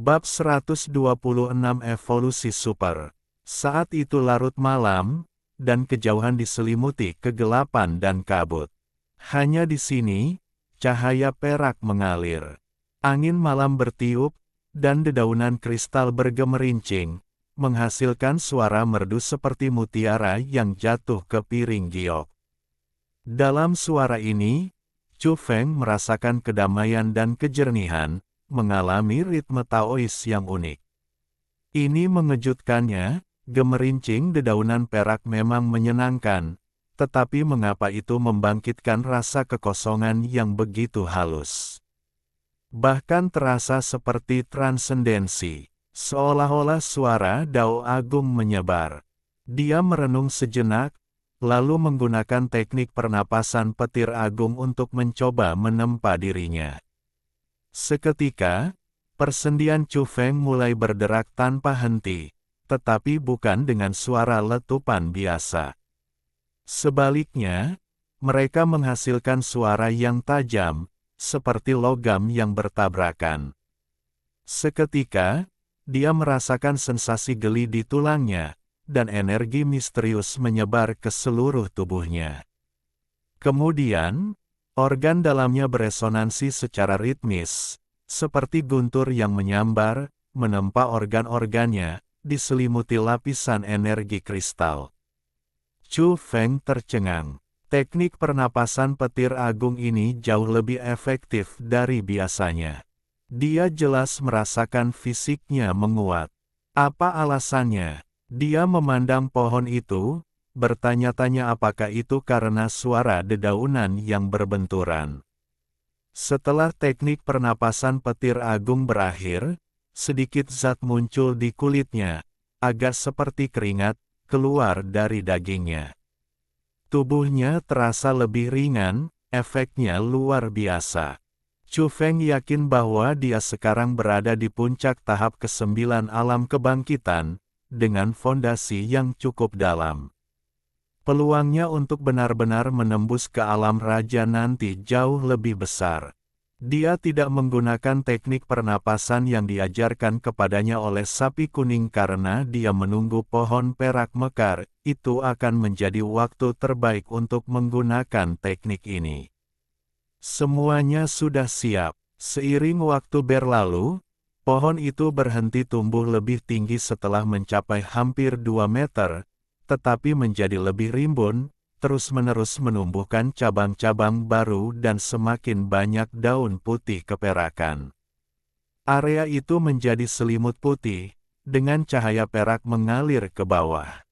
Bab 126 Evolusi Super. Saat itu larut malam, dan kejauhan diselimuti kegelapan dan kabut. Hanya di sini, cahaya perak mengalir. Angin malam bertiup, dan dedaunan kristal bergemerincing, menghasilkan suara merdu seperti mutiara yang jatuh ke piring giok. Dalam suara ini, Chu Feng merasakan kedamaian dan kejernihan, mengalami ritme Taois yang unik. Ini mengejutkannya, gemerincing dedaunan perak memang menyenangkan, tetapi mengapa itu membangkitkan rasa kekosongan yang begitu halus? Bahkan terasa seperti transendensi, seolah-olah suara Dao Agung menyebar. Dia merenung sejenak, lalu menggunakan teknik pernapasan petir agung untuk mencoba menempa dirinya. Seketika, persendian Chu Feng mulai berderak tanpa henti, tetapi bukan dengan suara letupan biasa. Sebaliknya, mereka menghasilkan suara yang tajam, seperti logam yang bertabrakan. Seketika, dia merasakan sensasi geli di tulangnya, dan energi misterius menyebar ke seluruh tubuhnya. Kemudian, organ dalamnya beresonansi secara ritmis, seperti guntur yang menyambar, menempa organ-organnya, diselimuti lapisan energi kristal. Chu Feng tercengang. Teknik pernapasan petir agung ini jauh lebih efektif dari biasanya. Dia jelas merasakan fisiknya menguat. Apa alasannya? Dia memandang pohon itu, bertanya-tanya apakah itu karena suara dedaunan yang berbenturan. Setelah teknik pernapasan petir agung berakhir, sedikit zat muncul di kulitnya, agak seperti keringat, keluar dari dagingnya. Tubuhnya terasa lebih ringan, efeknya luar biasa. Chu Feng yakin bahwa dia sekarang berada di puncak tahap ke-9 alam kebangkitan, dengan fondasi yang cukup dalam. Peluangnya untuk benar-benar menembus ke alam raja nanti jauh lebih besar. Dia tidak menggunakan teknik pernapasan yang diajarkan kepadanya oleh sapi kuning karena dia menunggu pohon perak mekar. Itu akan menjadi waktu terbaik untuk menggunakan teknik ini. Semuanya sudah siap. Seiring waktu berlalu, pohon itu berhenti tumbuh lebih tinggi setelah mencapai hampir 2 meter, tetapi menjadi lebih rimbun, terus-menerus menumbuhkan cabang-cabang baru dan semakin banyak daun putih keperakan. Area itu menjadi selimut putih, dengan cahaya perak mengalir ke bawah.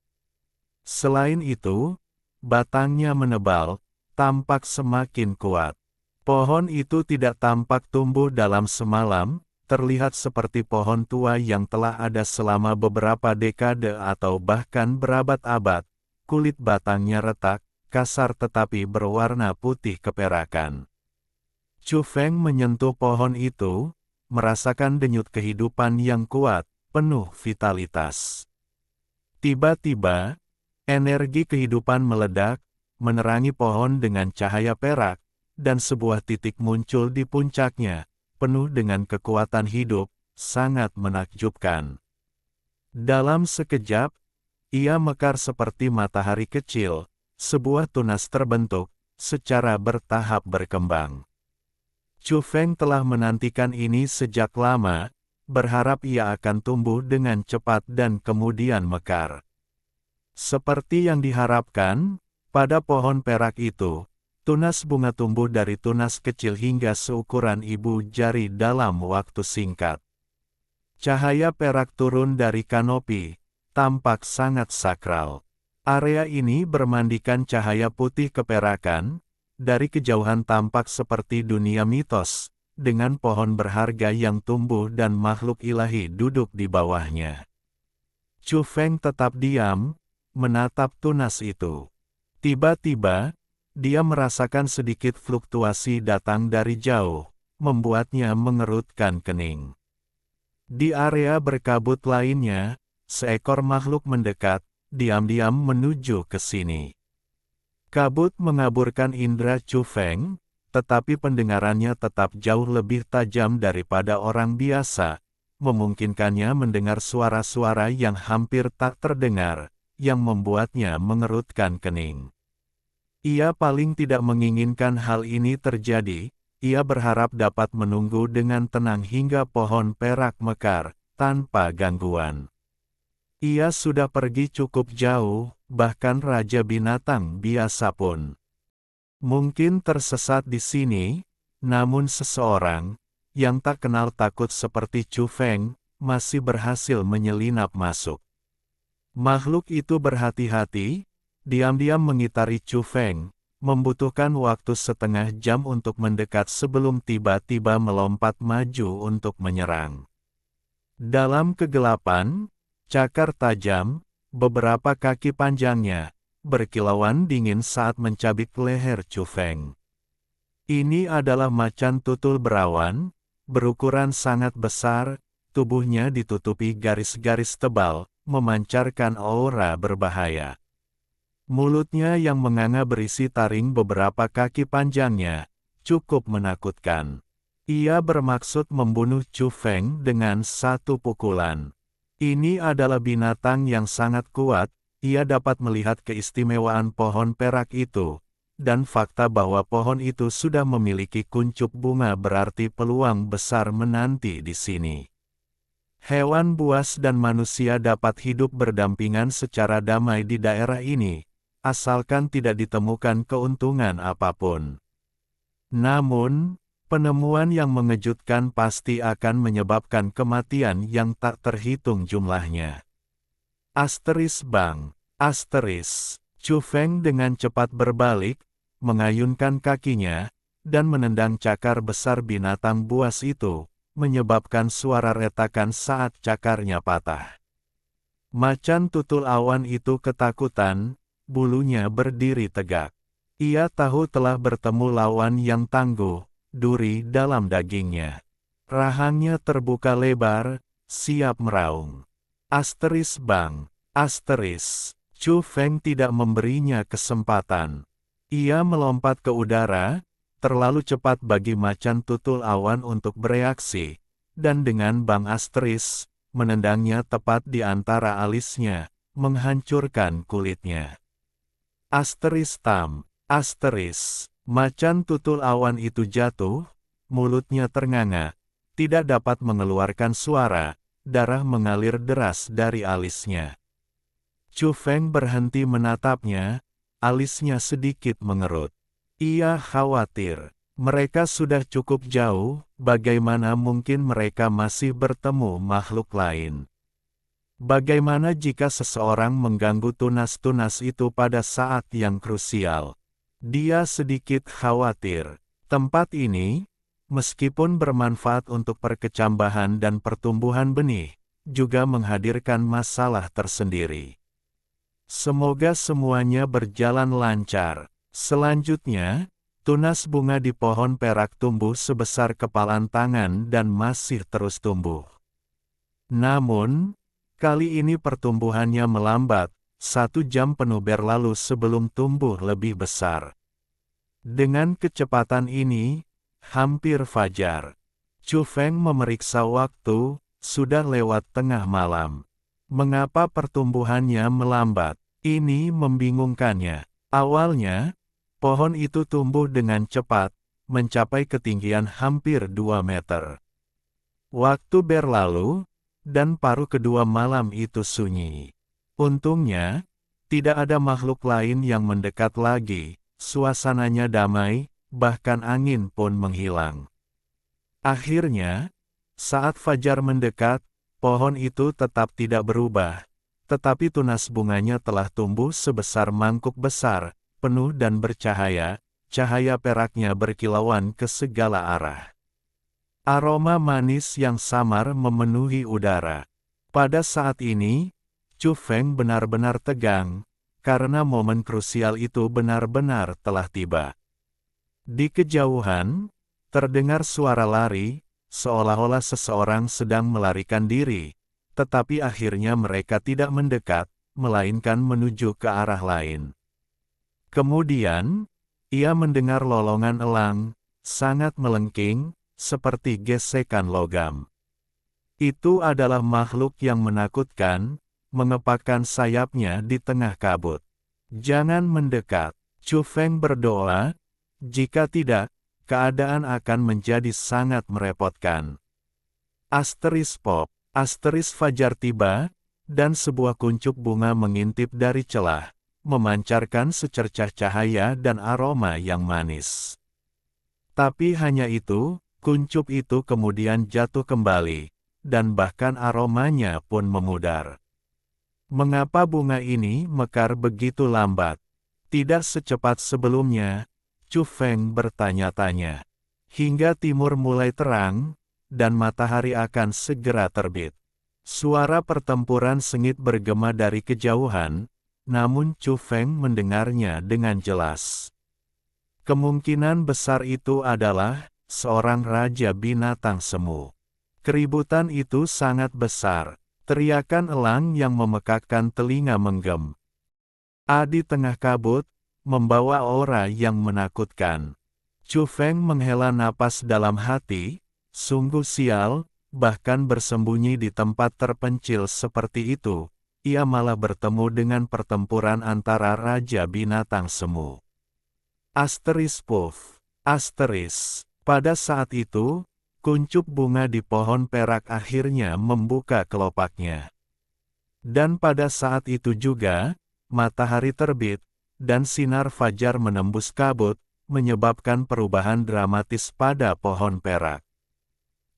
Selain itu, batangnya menebal, tampak semakin kuat. Pohon itu tidak tampak tumbuh dalam semalam, terlihat seperti pohon tua yang telah ada selama beberapa dekade atau bahkan berabad-abad. Kulit batangnya retak, kasar tetapi berwarna putih keperakan. Chu Feng menyentuh pohon itu, merasakan denyut kehidupan yang kuat, penuh vitalitas. Tiba-tiba, energi kehidupan meledak, menerangi pohon dengan cahaya perak, dan sebuah titik muncul di puncaknya, penuh dengan kekuatan hidup, sangat menakjubkan. Dalam sekejap, ia mekar seperti matahari kecil, sebuah tunas terbentuk, secara bertahap berkembang. Chu Feng telah menantikan ini sejak lama, berharap ia akan tumbuh dengan cepat dan kemudian mekar. Seperti yang diharapkan, pada pohon perak itu, tunas bunga tumbuh dari tunas kecil hingga seukuran ibu jari dalam waktu singkat. Cahaya perak turun dari kanopi, tampak sangat sakral. Area ini bermandikan cahaya putih keperakan, dari kejauhan tampak seperti dunia mitos, dengan pohon berharga yang tumbuh dan makhluk ilahi duduk di bawahnya. Chu Feng tetap diam, menatap tunas itu. Tiba-tiba, dia merasakan sedikit fluktuasi datang dari jauh, membuatnya mengerutkan kening. Di area berkabut lainnya, seekor makhluk mendekat, diam-diam menuju ke sini. Kabut mengaburkan indera Chu Feng, tetapi pendengarannya tetap jauh lebih tajam daripada orang biasa, memungkinkannya mendengar suara-suara yang hampir tak terdengar, yang membuatnya mengerutkan kening. Ia paling tidak menginginkan hal ini terjadi, ia berharap dapat menunggu dengan tenang hingga pohon perak mekar, tanpa gangguan. Ia sudah pergi cukup jauh, bahkan Raja Binatang biasa pun mungkin tersesat di sini, namun seseorang yang tak kenal takut seperti Chu Feng masih berhasil menyelinap masuk. Makhluk itu berhati-hati, diam-diam mengitari Chu Feng, membutuhkan waktu setengah jam untuk mendekat sebelum tiba-tiba melompat maju untuk menyerang. Dalam kegelapan, cakar tajam, beberapa kaki panjangnya, berkilauan dingin saat mencabik leher Chu Feng. Ini adalah macan tutul berawan, berukuran sangat besar, tubuhnya ditutupi garis-garis tebal, memancarkan aura berbahaya. Mulutnya yang menganga berisi taring beberapa kaki panjangnya, cukup menakutkan. Ia bermaksud membunuh Chu Feng dengan satu pukulan. Ini adalah binatang yang sangat kuat, ia dapat melihat keistimewaan pohon perak itu, dan fakta bahwa pohon itu sudah memiliki kuncup bunga berarti peluang besar menanti di sini. Hewan buas dan manusia dapat hidup berdampingan secara damai di daerah ini, asalkan tidak ditemukan keuntungan apapun. Namun, penemuan yang mengejutkan pasti akan menyebabkan kematian yang tak terhitung jumlahnya. Bang. Chu Feng dengan cepat berbalik, mengayunkan kakinya, dan menendang cakar besar binatang buas itu, menyebabkan suara retakan saat cakarnya patah. Macan tutul awan itu ketakutan, bulunya berdiri tegak. Ia tahu telah bertemu lawan yang tangguh, duri dalam dagingnya. Rahangnya terbuka lebar, siap meraung. Bang. Chu Feng tidak memberinya kesempatan. Ia melompat ke udara, terlalu cepat bagi macan tutul awan untuk bereaksi, dan dengan bang menendangnya tepat di antara alisnya, menghancurkan kulitnya. Macan tutul awan itu jatuh, mulutnya ternganga, tidak dapat mengeluarkan suara, darah mengalir deras dari alisnya. Chu Feng berhenti menatapnya, alisnya sedikit mengerut. Ia khawatir, mereka sudah cukup jauh, bagaimana mungkin mereka masih bertemu makhluk lain? Bagaimana jika seseorang mengganggu tunas-tunas itu pada saat yang krusial? Dia sedikit khawatir. Tempat ini, meskipun bermanfaat untuk perkecambahan dan pertumbuhan benih, juga menghadirkan masalah tersendiri. Semoga semuanya berjalan lancar. Selanjutnya, tunas bunga di pohon perak tumbuh sebesar kepalan tangan dan masih terus tumbuh. Namun, kali ini pertumbuhannya melambat, 1 jam penuh berlalu sebelum tumbuh lebih besar. Dengan kecepatan ini, hampir fajar. Chu Feng memeriksa waktu, sudah lewat tengah malam. Mengapa pertumbuhannya melambat? Ini membingungkannya. Awalnya, pohon itu tumbuh dengan cepat, mencapai ketinggian hampir 2 meter. Waktu berlalu, dan paruh kedua malam itu sunyi. Untungnya, tidak ada makhluk lain yang mendekat lagi, suasananya damai, bahkan angin pun menghilang. Akhirnya, saat fajar mendekat, pohon itu tetap tidak berubah, tetapi tunas bunganya telah tumbuh sebesar mangkuk besar, penuh dan bercahaya, cahaya peraknya berkilauan ke segala arah. Aroma manis yang samar memenuhi udara. Pada saat ini, Chu Feng benar-benar tegang, karena momen krusial itu benar-benar telah tiba. Di kejauhan, terdengar suara lari, seolah-olah seseorang sedang melarikan diri, tetapi akhirnya mereka tidak mendekat, melainkan menuju ke arah lain. Kemudian, ia mendengar lolongan elang, sangat melengking, seperti gesekan logam. Itu adalah makhluk yang menakutkan, mengepakkan sayapnya di tengah kabut. Jangan mendekat. Chu Feng berdoa, jika tidak, keadaan akan menjadi sangat merepotkan. Pop. Fajar tiba, dan sebuah kuncup bunga mengintip dari celah, memancarkan secercah cahaya dan aroma yang manis. Tapi hanya itu, kuncup itu kemudian jatuh kembali, dan bahkan aromanya pun memudar. Mengapa bunga ini mekar begitu lambat? Tidak secepat sebelumnya, Chu Feng bertanya-tanya. Hingga timur mulai terang, dan matahari akan segera terbit. Suara pertempuran sengit bergema dari kejauhan, namun Chu Feng mendengarnya dengan jelas. Kemungkinan besar itu adalah seorang raja binatang semu. Keributan itu sangat besar, teriakan elang yang memekakkan telinga menggem. Di tengah kabut, membawa aura yang menakutkan. Chu Feng menghela napas dalam hati, sungguh sial, bahkan bersembunyi di tempat terpencil seperti itu, ia malah bertemu dengan pertempuran antara raja binatang semu. Puff. Pada saat itu, kuncup bunga di pohon perak akhirnya membuka kelopaknya. Dan pada saat itu juga, matahari terbit, dan sinar fajar menembus kabut, menyebabkan perubahan dramatis pada pohon perak.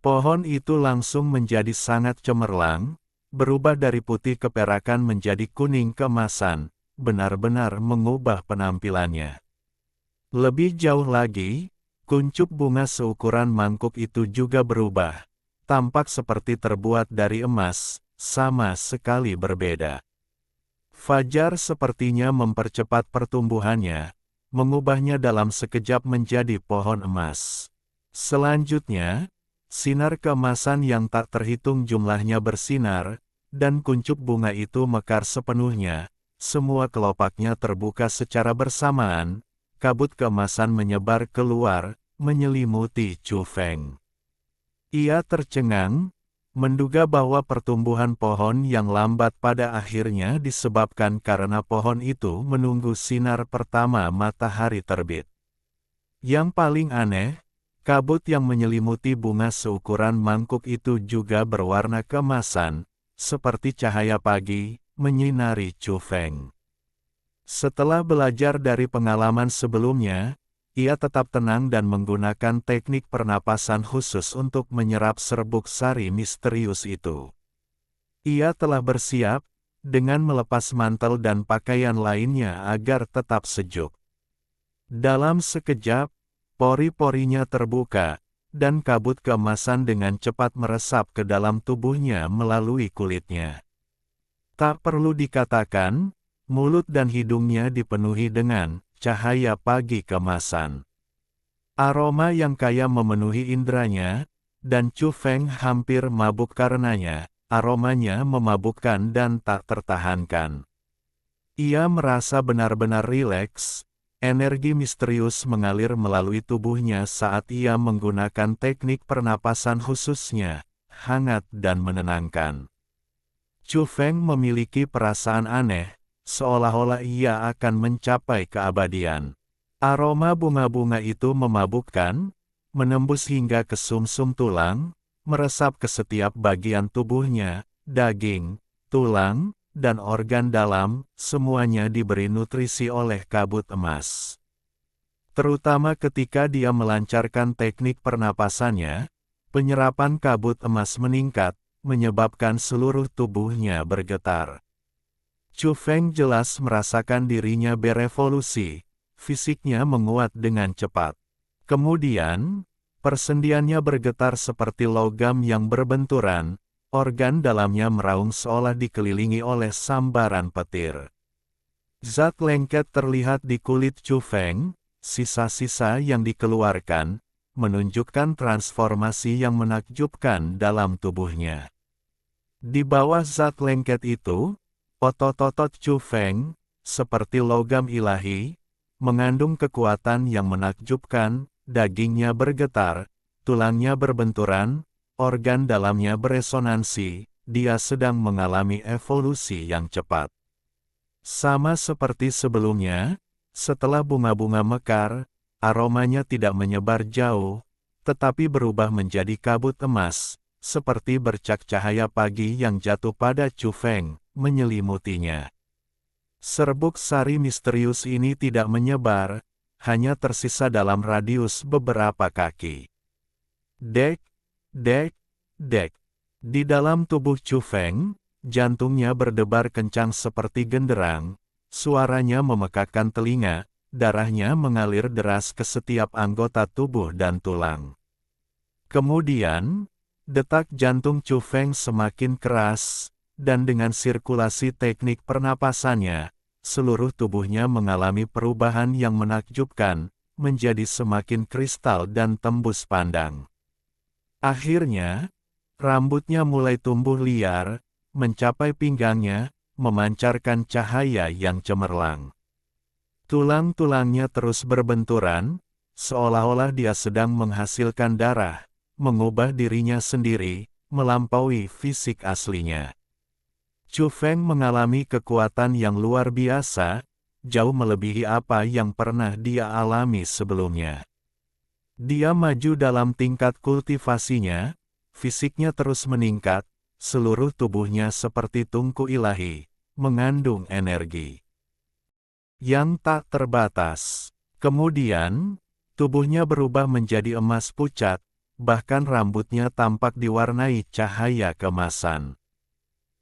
Pohon itu langsung menjadi sangat cemerlang, berubah dari putih keperakan menjadi kuning keemasan, benar-benar mengubah penampilannya. Lebih jauh lagi, kuncup bunga seukuran mangkuk itu juga berubah, tampak seperti terbuat dari emas, sama sekali berbeda. Fajar sepertinya mempercepat pertumbuhannya, mengubahnya dalam sekejap menjadi pohon emas. Selanjutnya, sinar keemasan yang tak terhitung jumlahnya bersinar, dan kuncup bunga itu mekar sepenuhnya, semua kelopaknya terbuka secara bersamaan, kabut keemasan menyebar keluar, menyelimuti Chu Feng. Ia tercengang, menduga bahwa pertumbuhan pohon yang lambat pada akhirnya disebabkan karena pohon itu menunggu sinar pertama matahari terbit. Yang paling aneh, kabut yang menyelimuti bunga seukuran mangkuk itu juga berwarna keemasan, seperti cahaya pagi, menyinari Chu Feng. Setelah belajar dari pengalaman sebelumnya, ia tetap tenang dan menggunakan teknik pernapasan khusus untuk menyerap serbuk sari misterius itu. Ia telah bersiap, dengan melepas mantel dan pakaian lainnya agar tetap sejuk. Dalam sekejap, pori-porinya terbuka, dan kabut keemasan dengan cepat meresap ke dalam tubuhnya melalui kulitnya. Tak perlu dikatakan, mulut dan hidungnya dipenuhi dengan cahaya pagi keemasan. Aroma yang kaya memenuhi indranya, dan Chu Feng hampir mabuk karenanya, aromanya memabukkan dan tak tertahankan. Ia merasa benar-benar rileks, energi misterius mengalir melalui tubuhnya saat ia menggunakan teknik pernapasan khususnya, hangat dan menenangkan. Chu Feng memiliki perasaan aneh, seolah-olah ia akan mencapai keabadian. Aroma bunga-bunga itu memabukkan, menembus hingga ke sumsum tulang, meresap ke setiap bagian tubuhnya, daging, tulang, dan organ dalam, semuanya diberi nutrisi oleh kabut emas. Terutama ketika dia melancarkan teknik pernapasannya, penyerapan kabut emas meningkat, menyebabkan seluruh tubuhnya bergetar. Chu Feng jelas merasakan dirinya berevolusi, fisiknya menguat dengan cepat. Kemudian, persendiannya bergetar seperti logam yang berbenturan, organ dalamnya meraung seolah dikelilingi oleh sambaran petir. Zat lengket terlihat di kulit Chu Feng, sisa-sisa yang dikeluarkan, menunjukkan transformasi yang menakjubkan dalam tubuhnya. Di bawah zat lengket itu, otot-otot Chu Feng, seperti logam ilahi, mengandung kekuatan yang menakjubkan, dagingnya bergetar, tulangnya berbenturan, organ dalamnya beresonansi, dia sedang mengalami evolusi yang cepat. Sama seperti sebelumnya, setelah bunga-bunga mekar, aromanya tidak menyebar jauh, tetapi berubah menjadi kabut emas, seperti bercak cahaya pagi yang jatuh pada Chu Feng, menyelimutinya. Serbuk sari misterius ini tidak menyebar, hanya tersisa dalam radius beberapa kaki. Dek, dek, dek. Di dalam tubuh Chu Feng, jantungnya berdebar kencang seperti genderang, suaranya memekakkan telinga, darahnya mengalir deras ke setiap anggota tubuh dan tulang. Kemudian, detak jantung Chu Feng semakin keras, dan dengan sirkulasi teknik pernapasannya, seluruh tubuhnya mengalami perubahan yang menakjubkan, menjadi semakin kristal dan tembus pandang. Akhirnya, rambutnya mulai tumbuh liar, mencapai pinggangnya, memancarkan cahaya yang cemerlang. Tulang-tulangnya terus berbenturan, seolah-olah dia sedang menghasilkan darah, mengubah dirinya sendiri, melampaui fisik aslinya. Chu Feng mengalami kekuatan yang luar biasa, jauh melebihi apa yang pernah dia alami sebelumnya. Dia maju dalam tingkat kultivasinya, fisiknya terus meningkat, seluruh tubuhnya seperti tungku ilahi, mengandung energi yang tak terbatas. Kemudian, tubuhnya berubah menjadi emas pucat, bahkan rambutnya tampak diwarnai cahaya kemasan.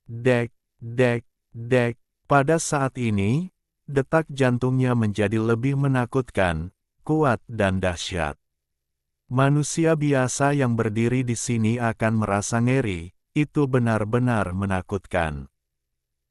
Dek, dek, dek. Pada saat ini, detak jantungnya menjadi lebih menakutkan, kuat dan dahsyat. Manusia biasa yang berdiri di sini akan merasa ngeri, itu benar-benar menakutkan.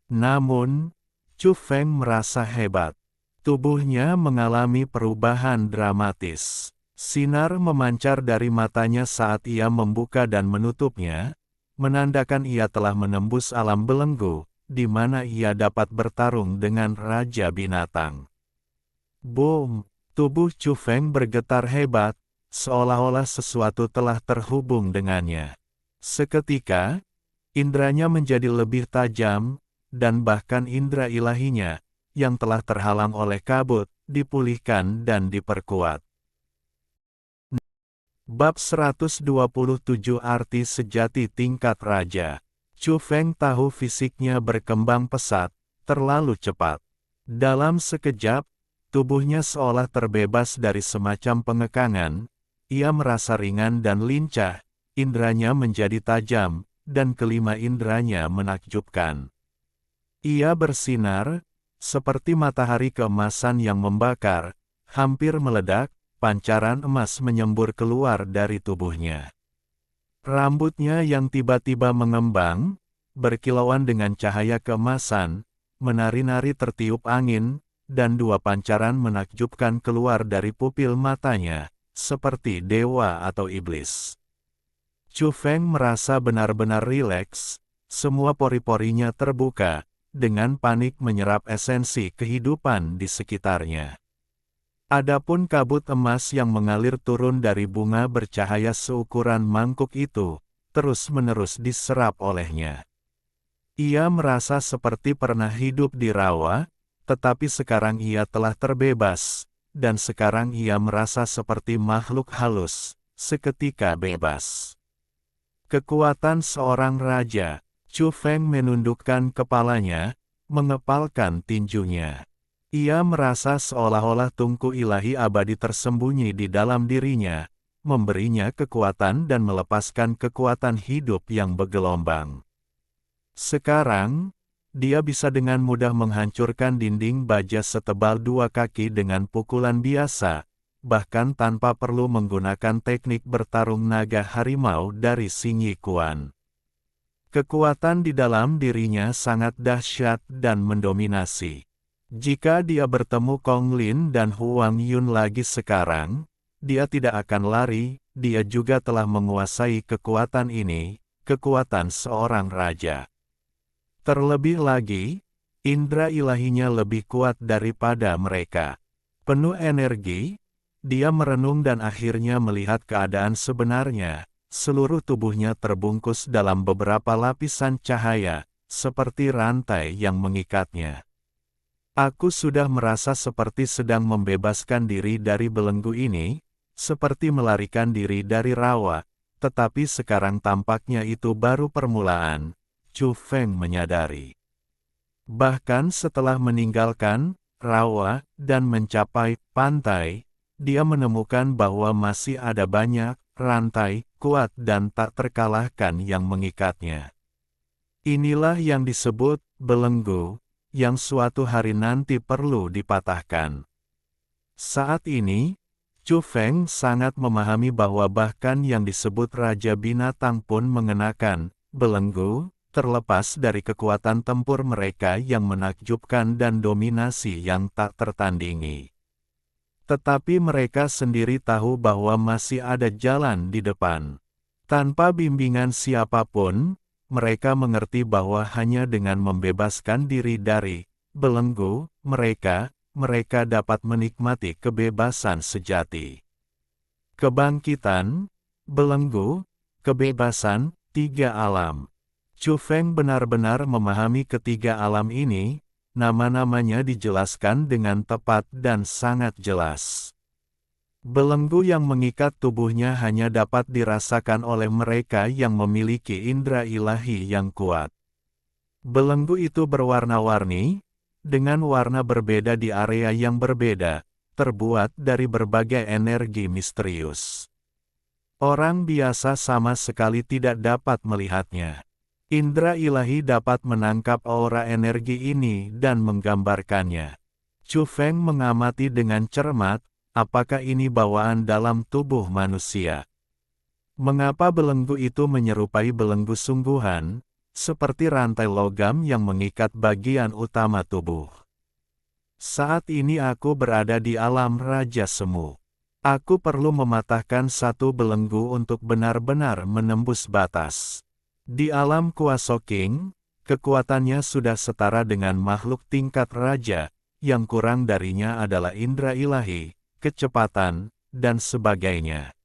Namun, Chu Feng merasa hebat. Tubuhnya mengalami perubahan dramatis. Sinar memancar dari matanya saat ia membuka dan menutupnya, menandakan ia telah menembus alam belenggu, di mana ia dapat bertarung dengan Raja Binatang. Boom! Tubuh Chu Feng bergetar hebat, seolah-olah sesuatu telah terhubung dengannya. Seketika, indranya menjadi lebih tajam, dan bahkan indra ilahinya, yang telah terhalang oleh kabut, dipulihkan dan diperkuat. Bab 127 Arti Sejati Tingkat Raja. Chu Feng tahu fisiknya berkembang pesat, terlalu cepat. Dalam sekejap, tubuhnya seolah terbebas dari semacam pengekangan, ia merasa ringan dan lincah, indranya menjadi tajam, dan kelima indranya menakjubkan. Ia bersinar, seperti matahari keemasan yang membakar, hampir meledak, pancaran emas menyembur keluar dari tubuhnya. Rambutnya yang tiba-tiba mengembang, berkilauan dengan cahaya keemasan, menari-nari tertiup angin, dan dua pancaran menakjubkan keluar dari pupil matanya, seperti dewa atau iblis. Chu Feng merasa benar-benar rileks, semua pori-porinya terbuka, dengan panik menyerap esensi kehidupan di sekitarnya. Adapun kabut emas yang mengalir turun dari bunga bercahaya seukuran mangkuk itu, terus-menerus diserap olehnya. Ia merasa seperti pernah hidup di rawa, tetapi sekarang ia telah terbebas, dan sekarang ia merasa seperti makhluk halus, seketika bebas. Kekuatan seorang raja. Chu Feng menundukkan kepalanya, mengepalkan tinjunya. Ia merasa seolah-olah tungku ilahi abadi tersembunyi di dalam dirinya, memberinya kekuatan dan melepaskan kekuatan hidup yang bergelombang. Sekarang, dia bisa dengan mudah menghancurkan dinding baja setebal 2 kaki dengan pukulan biasa, bahkan tanpa perlu menggunakan teknik bertarung naga harimau dari Xingyi Quan. Kekuatan di dalam dirinya sangat dahsyat dan mendominasi. Jika dia bertemu Kong Lin dan Huang Yun lagi sekarang, dia tidak akan lari, dia juga telah menguasai kekuatan ini, kekuatan seorang raja. Terlebih lagi, indra ilahinya lebih kuat daripada mereka. Penuh energi, dia merenung dan akhirnya melihat keadaan sebenarnya, seluruh tubuhnya terbungkus dalam beberapa lapisan cahaya, seperti rantai yang mengikatnya. Aku sudah merasa seperti sedang membebaskan diri dari belenggu ini, seperti melarikan diri dari rawa, tetapi sekarang tampaknya itu baru permulaan, Chu Feng menyadari. Bahkan setelah meninggalkan rawa dan mencapai pantai, dia menemukan bahwa masih ada banyak rantai kuat dan tak terkalahkan yang mengikatnya. Inilah yang disebut belenggu, yang suatu hari nanti perlu dipatahkan. Saat ini, Chu Feng sangat memahami bahwa bahkan yang disebut Raja Binatang pun mengenakan belenggu, terlepas dari kekuatan tempur mereka yang menakjubkan dan dominasi yang tak tertandingi. Tetapi mereka sendiri tahu bahwa masih ada jalan di depan. Tanpa bimbingan siapapun, mereka mengerti bahwa hanya dengan membebaskan diri dari belenggu mereka dapat menikmati kebebasan sejati. Kebangkitan, belenggu, kebebasan, tiga alam. Chu Feng benar-benar memahami ketiga alam ini, nama-namanya dijelaskan dengan tepat dan sangat jelas. Belenggu yang mengikat tubuhnya hanya dapat dirasakan oleh mereka yang memiliki indera ilahi yang kuat. Belenggu itu berwarna-warni, dengan warna berbeda di area yang berbeda, terbuat dari berbagai energi misterius. Orang biasa sama sekali tidak dapat melihatnya. Indera ilahi dapat menangkap aura energi ini dan menggambarkannya. Chu Feng mengamati dengan cermat, apakah ini bawaan dalam tubuh manusia? Mengapa belenggu itu menyerupai belenggu sungguhan, seperti rantai logam yang mengikat bagian utama tubuh? Saat ini aku berada di alam Raja Semu. Aku perlu mematahkan satu belenggu untuk benar-benar menembus batas. Di alam kuasa King, kekuatannya sudah setara dengan makhluk tingkat raja, yang kurang darinya adalah indera ilahi, kecepatan, dan sebagainya.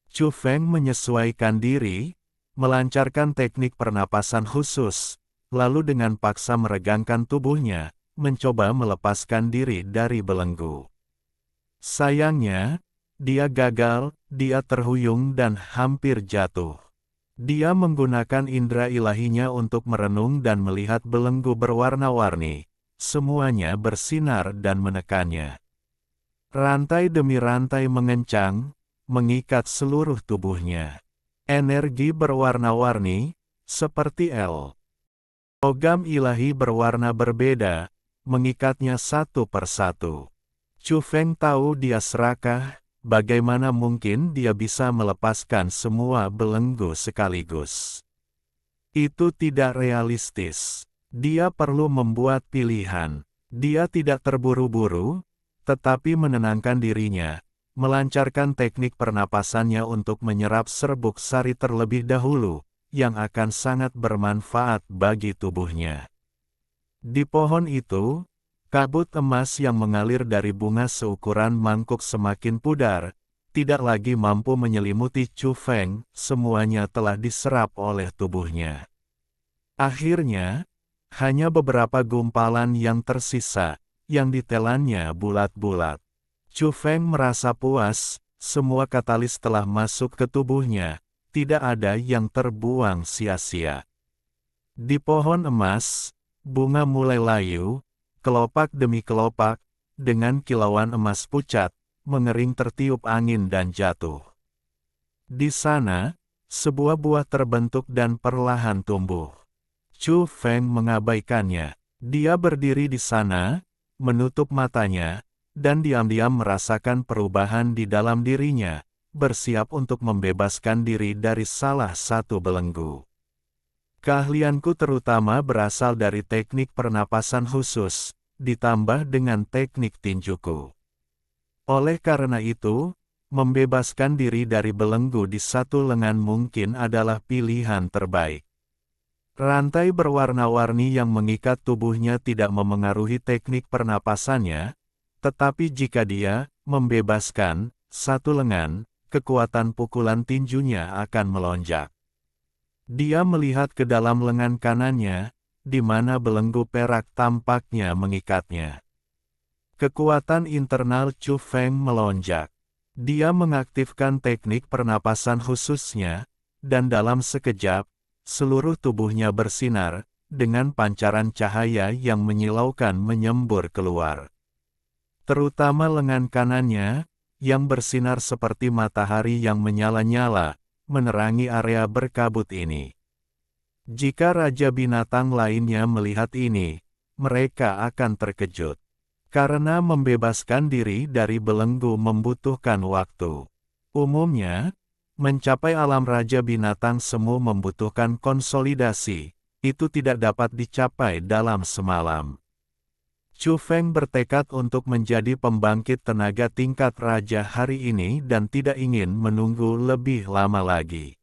Chu Feng menyesuaikan diri, melancarkan teknik pernapasan khusus, lalu dengan paksa meregangkan tubuhnya, mencoba melepaskan diri dari belenggu. Sayangnya, dia gagal, dia terhuyung dan hampir jatuh. Dia menggunakan indera ilahinya untuk merenung dan melihat belenggu berwarna-warni, semuanya bersinar dan menekannya. Rantai demi rantai mengencang, mengikat seluruh tubuhnya. Energi berwarna-warni, seperti logam ilahi berwarna berbeda, mengikatnya satu persatu. Chu Feng tahu dia serakah, bagaimana mungkin dia bisa melepaskan semua belenggu sekaligus. Itu tidak realistis. Dia perlu membuat pilihan. Dia tidak terburu-buru, tetapi menenangkan dirinya, melancarkan teknik pernapasannya untuk menyerap serbuk sari terlebih dahulu, yang akan sangat bermanfaat bagi tubuhnya. Di pohon itu, kabut emas yang mengalir dari bunga seukuran mangkuk semakin pudar, tidak lagi mampu menyelimuti Chu Feng, semuanya telah diserap oleh tubuhnya. Akhirnya, hanya beberapa gumpalan yang tersisa, yang ditelannya bulat-bulat. Chu Feng merasa puas, semua katalis telah masuk ke tubuhnya, tidak ada yang terbuang sia-sia. Di pohon emas, bunga mulai layu, kelopak demi kelopak, dengan kilauan emas pucat, mengering tertiup angin dan jatuh. Di sana, sebuah buah terbentuk dan perlahan tumbuh. Chu Feng mengabaikannya. Dia berdiri di sana, menutup matanya, dan diam-diam merasakan perubahan di dalam dirinya, bersiap untuk membebaskan diri dari salah satu belenggu. Keahlianku terutama berasal dari teknik pernapasan khusus, ditambah dengan teknik tinjuku. Oleh karena itu, membebaskan diri dari belenggu di satu lengan mungkin adalah pilihan terbaik. Rantai berwarna-warni yang mengikat tubuhnya tidak memengaruhi teknik pernapasannya, tetapi jika dia membebaskan satu lengan, kekuatan pukulan tinjunya akan melonjak. Dia melihat ke dalam lengan kanannya, di mana belenggu perak tampaknya mengikatnya. Kekuatan internal Chu Feng melonjak. Dia mengaktifkan teknik pernapasan khususnya, dan dalam sekejap, seluruh tubuhnya bersinar, dengan pancaran cahaya yang menyilaukan menyembur keluar. Terutama lengan kanannya, yang bersinar seperti matahari yang menyala-nyala, menerangi area berkabut ini. Jika Raja Binatang lainnya melihat ini, mereka akan terkejut. Karena membebaskan diri dari belenggu membutuhkan waktu. Umumnya, mencapai alam Raja Binatang semu membutuhkan konsolidasi, itu tidak dapat dicapai dalam semalam. Chu Feng bertekad untuk menjadi pembangkit tenaga tingkat raja hari ini dan tidak ingin menunggu lebih lama lagi.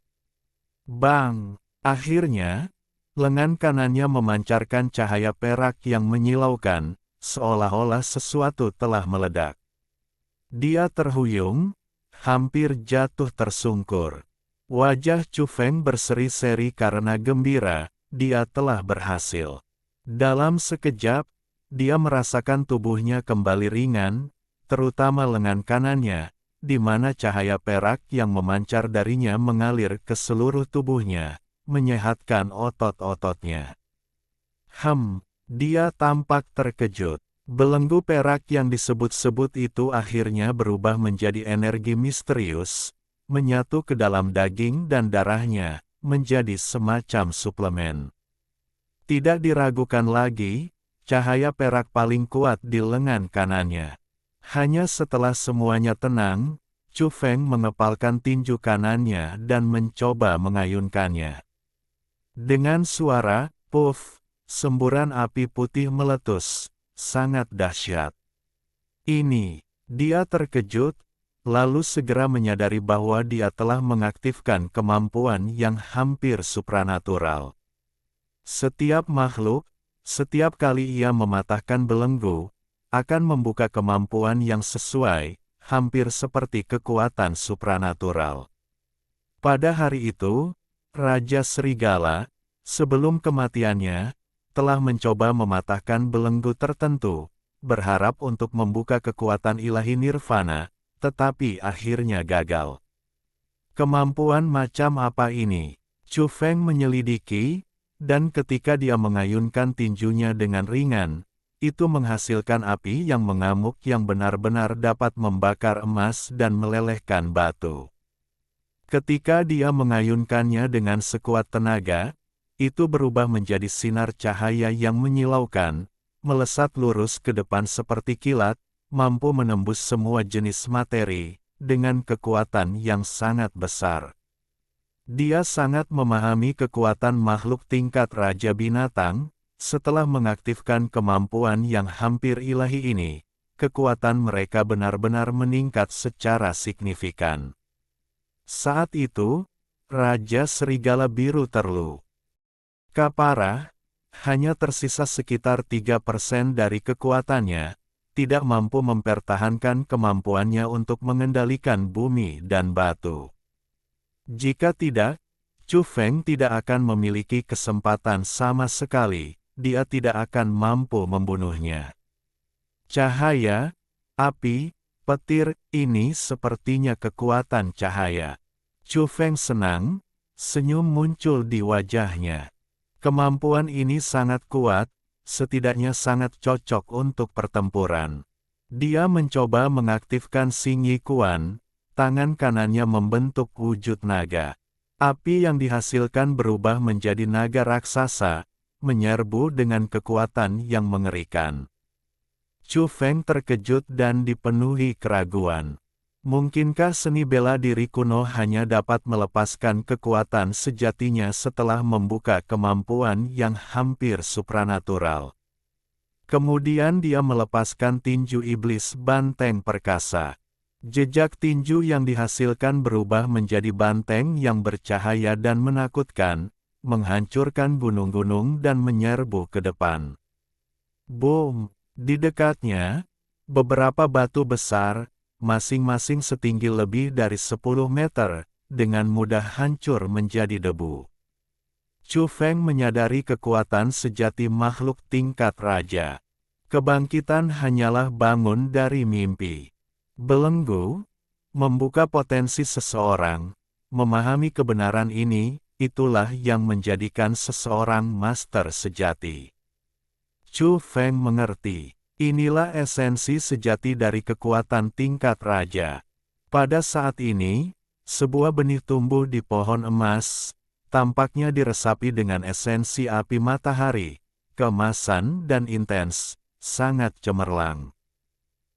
Bang! Akhirnya, lengan kanannya memancarkan cahaya perak yang menyilaukan, seolah-olah sesuatu telah meledak. Dia terhuyung, hampir jatuh tersungkur. Wajah Chu Feng berseri-seri karena gembira, dia telah berhasil. Dalam sekejap, dia merasakan tubuhnya kembali ringan, terutama lengan kanannya, di mana cahaya perak yang memancar darinya mengalir ke seluruh tubuhnya, menyehatkan otot-ototnya. Dia tampak terkejut. Belenggu perak yang disebut-sebut itu akhirnya berubah menjadi energi misterius, menyatu ke dalam daging dan darahnya, menjadi semacam suplemen. Tidak diragukan lagi, cahaya perak paling kuat di lengan kanannya. Hanya setelah semuanya tenang, Chu Feng mengepalkan tinju kanannya dan mencoba mengayunkannya. Dengan suara, puff, semburan api putih meletus, sangat dahsyat. Dia terkejut, lalu segera menyadari bahwa dia telah mengaktifkan kemampuan yang hampir supranatural. Setiap makhluk, setiap kali ia mematahkan belenggu, akan membuka kemampuan yang sesuai, hampir seperti kekuatan supranatural. Pada hari itu, Raja Serigala, sebelum kematiannya, telah mencoba mematahkan belenggu tertentu, berharap untuk membuka kekuatan ilahi nirvana, tetapi akhirnya gagal. Kemampuan macam apa ini? Chu Feng menyelidiki, dan ketika dia mengayunkan tinjunya dengan ringan, itu menghasilkan api yang mengamuk yang benar-benar dapat membakar emas dan melelehkan batu. Ketika dia mengayunkannya dengan sekuat tenaga, itu berubah menjadi sinar cahaya yang menyilaukan, melesat lurus ke depan seperti kilat, mampu menembus semua jenis materi, dengan kekuatan yang sangat besar. Dia sangat memahami kekuatan makhluk tingkat Raja Binatang. Setelah mengaktifkan kemampuan yang hampir ilahi ini, kekuatan mereka benar-benar meningkat secara signifikan. Saat itu, Raja Serigala Biru terluka hanya tersisa sekitar 3% dari kekuatannya, tidak mampu mempertahankan kemampuannya untuk mengendalikan bumi dan batu. Jika tidak, Chu Feng tidak akan memiliki kesempatan sama sekali. Dia tidak akan mampu membunuhnya. Cahaya, api, petir, ini sepertinya kekuatan cahaya. Chu Feng senang, senyum muncul di wajahnya. Kemampuan ini sangat kuat, setidaknya sangat cocok untuk pertempuran. Dia mencoba mengaktifkan Xing Yi Quan, tangan kanannya membentuk wujud naga. Api yang dihasilkan berubah menjadi naga raksasa, menyerbu dengan kekuatan yang mengerikan. Chu Feng terkejut dan dipenuhi keraguan. Mungkinkah seni bela diri kuno hanya dapat melepaskan kekuatan sejatinya setelah membuka kemampuan yang hampir supranatural? Kemudian dia melepaskan tinju iblis banteng perkasa. Jejak tinju yang dihasilkan berubah menjadi banteng yang bercahaya dan menakutkan, menghancurkan gunung-gunung dan menyerbu ke depan. Boom! Di dekatnya, beberapa batu besar, masing-masing setinggi lebih dari 10 meter, dengan mudah hancur menjadi debu. Chu Feng menyadari kekuatan sejati makhluk tingkat raja. Kebangkitan hanyalah bangun dari mimpi. Belenggu, membuka potensi seseorang, memahami kebenaran ini, itulah yang menjadikan seseorang master sejati. Chu Feng mengerti. Inilah esensi sejati dari kekuatan tingkat raja. Pada saat ini, sebuah benih tumbuh di pohon emas, tampaknya diresapi dengan esensi api matahari, keemasan dan intens, sangat cemerlang.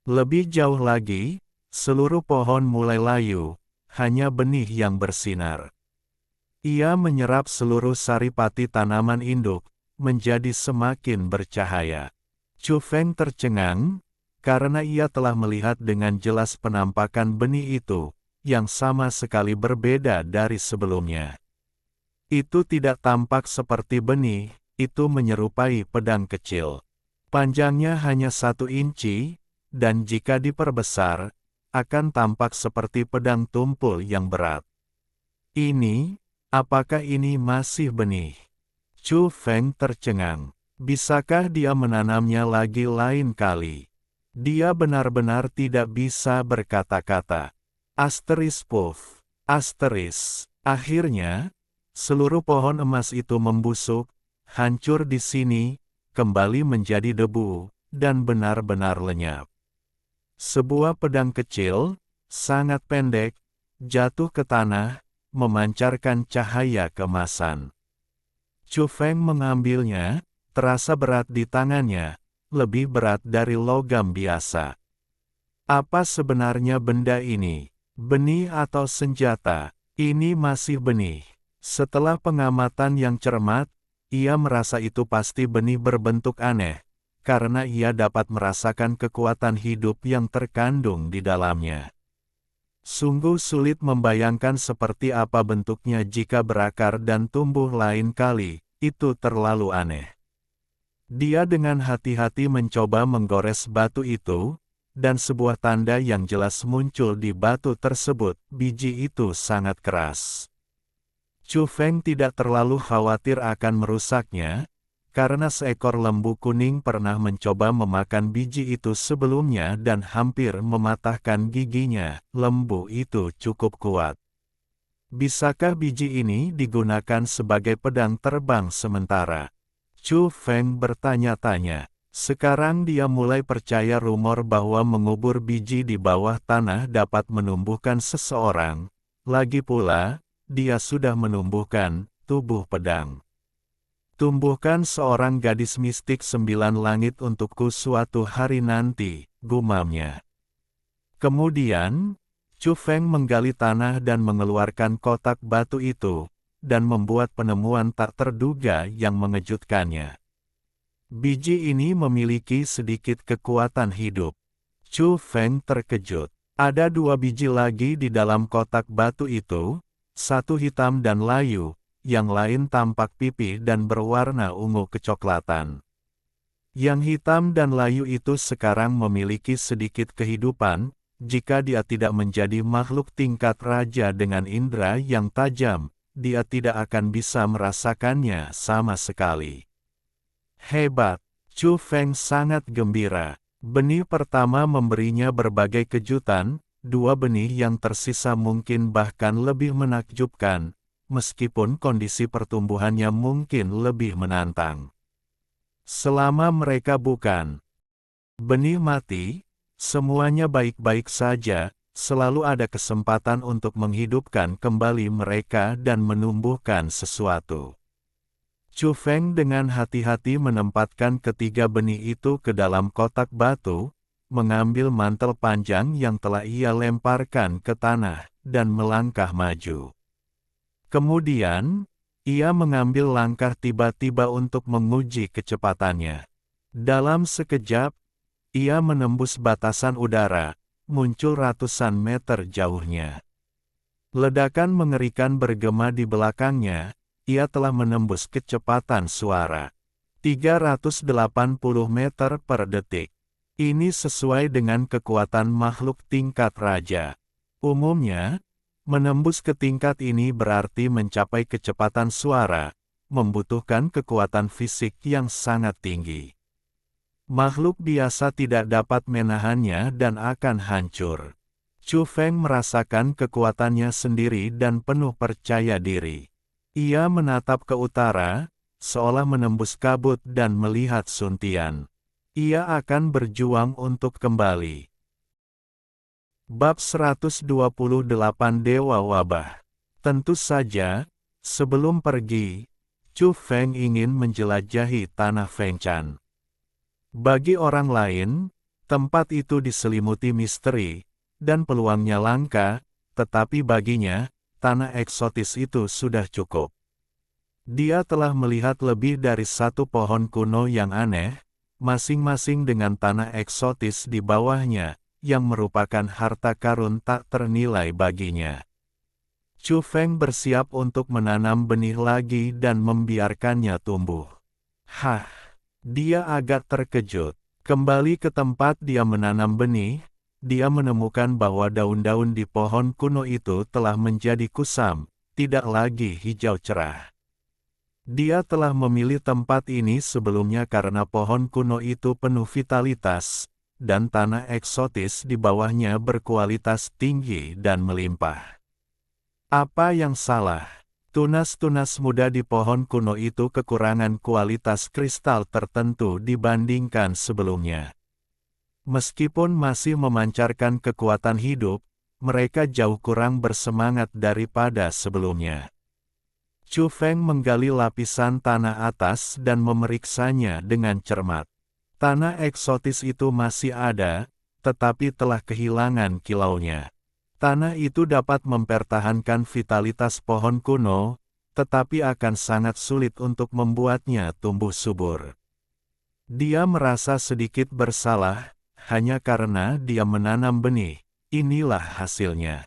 Lebih jauh lagi, seluruh pohon mulai layu, hanya benih yang bersinar. Ia menyerap seluruh saripati tanaman induk, menjadi semakin bercahaya. Chu Feng tercengang, karena ia telah melihat dengan jelas penampakan benih itu, yang sama sekali berbeda dari sebelumnya. Itu tidak tampak seperti benih, itu menyerupai pedang kecil. Panjangnya hanya 1 inci, dan jika diperbesar, akan tampak seperti pedang tumpul yang berat. Apakah ini masih benih? Chu Feng tercengang. Bisakah dia menanamnya lagi lain kali? Dia benar-benar tidak bisa berkata-kata. Puff. Akhirnya, seluruh pohon emas itu membusuk, hancur di sini, kembali menjadi debu, dan benar-benar lenyap. Sebuah pedang kecil, sangat pendek, jatuh ke tanah, memancarkan cahaya keemasan. Chu Feng mengambilnya, terasa berat di tangannya, lebih berat dari logam biasa. Apa sebenarnya benda ini? Benih atau senjata? Ini masih benih. Setelah pengamatan yang cermat, ia merasa itu pasti benih berbentuk aneh, karena ia dapat merasakan kekuatan hidup yang terkandung di dalamnya. Sungguh sulit membayangkan seperti apa bentuknya jika berakar dan tumbuh lain kali, itu terlalu aneh. Dia dengan hati-hati mencoba menggores batu itu, dan sebuah tanda yang jelas muncul di batu tersebut, biji itu sangat keras. Chu Feng tidak terlalu khawatir akan merusaknya, karena seekor lembu kuning pernah mencoba memakan biji itu sebelumnya dan hampir mematahkan giginya. Lembu itu cukup kuat. Bisakah biji ini digunakan sebagai pedang terbang sementara? Chu Feng bertanya-tanya. Sekarang dia mulai percaya rumor bahwa mengubur biji di bawah tanah dapat menumbuhkan seseorang. Lagi pula, dia sudah menumbuhkan tubuh pedang. Tumbuhkan seorang gadis mistik 9 langit untukku suatu hari nanti, gumamnya. Kemudian, Chu Feng menggali tanah dan mengeluarkan kotak batu itu, dan membuat penemuan tak terduga yang mengejutkannya. Biji ini memiliki sedikit kekuatan hidup. Chu Feng terkejut. Ada 2 biji lagi di dalam kotak batu itu, satu hitam dan layu, yang lain tampak pipih dan berwarna ungu kecoklatan. Yang hitam dan layu itu sekarang memiliki sedikit kehidupan, jika dia tidak menjadi makhluk tingkat raja dengan indera yang tajam, dia tidak akan bisa merasakannya sama sekali. Hebat! Chu Feng sangat gembira. Benih pertama memberinya berbagai kejutan, 2 benih yang tersisa mungkin bahkan lebih menakjubkan, meskipun kondisi pertumbuhannya mungkin lebih menantang. Selama mereka bukan benih mati, semuanya baik-baik saja. Selalu ada kesempatan untuk menghidupkan kembali mereka dan menumbuhkan sesuatu. Chu Feng dengan hati-hati menempatkan ketiga benih itu ke dalam kotak batu, mengambil mantel panjang yang telah ia lemparkan ke tanah, dan melangkah maju. Kemudian, ia mengambil langkah tiba-tiba untuk menguji kecepatannya. Dalam sekejap, ia menembus batasan udara, muncul ratusan meter jauhnya. Ledakan mengerikan bergema di belakangnya, ia telah menembus kecepatan suara. 380 meter per detik. Ini sesuai dengan kekuatan makhluk tingkat raja. Umumnya, menembus ke tingkat ini berarti mencapai kecepatan suara, membutuhkan kekuatan fisik yang sangat tinggi. Makhluk biasa tidak dapat menahannya dan akan hancur. Chu Feng merasakan kekuatannya sendiri dan penuh percaya diri. Ia menatap ke utara, seolah menembus kabut dan melihat Sun Tian. Ia akan berjuang untuk kembali. Bab 128 Dewa Wabah. Tentu saja, sebelum pergi, Chu Feng ingin menjelajahi tanah Fengchan. Bagi orang lain, tempat itu diselimuti misteri, dan peluangnya langka, tetapi baginya, tanah eksotis itu sudah cukup. Dia telah melihat lebih dari satu pohon kuno yang aneh, masing-masing dengan tanah eksotis di bawahnya, yang merupakan harta karun tak ternilai baginya. Chu Feng bersiap untuk menanam benih lagi dan membiarkannya tumbuh. Dia agak terkejut. Kembali ke tempat dia menanam benih, dia menemukan bahwa daun-daun di pohon kuno itu telah menjadi kusam, tidak lagi hijau cerah. Dia telah memilih tempat ini sebelumnya karena pohon kuno itu penuh vitalitas, dan tanah eksotis di bawahnya berkualitas tinggi dan melimpah. Apa yang salah? Tunas-tunas muda di pohon kuno itu kekurangan kualitas kristal tertentu dibandingkan sebelumnya. Meskipun masih memancarkan kekuatan hidup, mereka jauh kurang bersemangat daripada sebelumnya. Chu Feng menggali lapisan tanah atas dan memeriksanya dengan cermat. Tanah eksotis itu masih ada, tetapi telah kehilangan kilaunya. Tanah itu dapat mempertahankan vitalitas pohon kuno, tetapi akan sangat sulit untuk membuatnya tumbuh subur. Dia merasa sedikit bersalah, hanya karena dia menanam benih. Inilah hasilnya.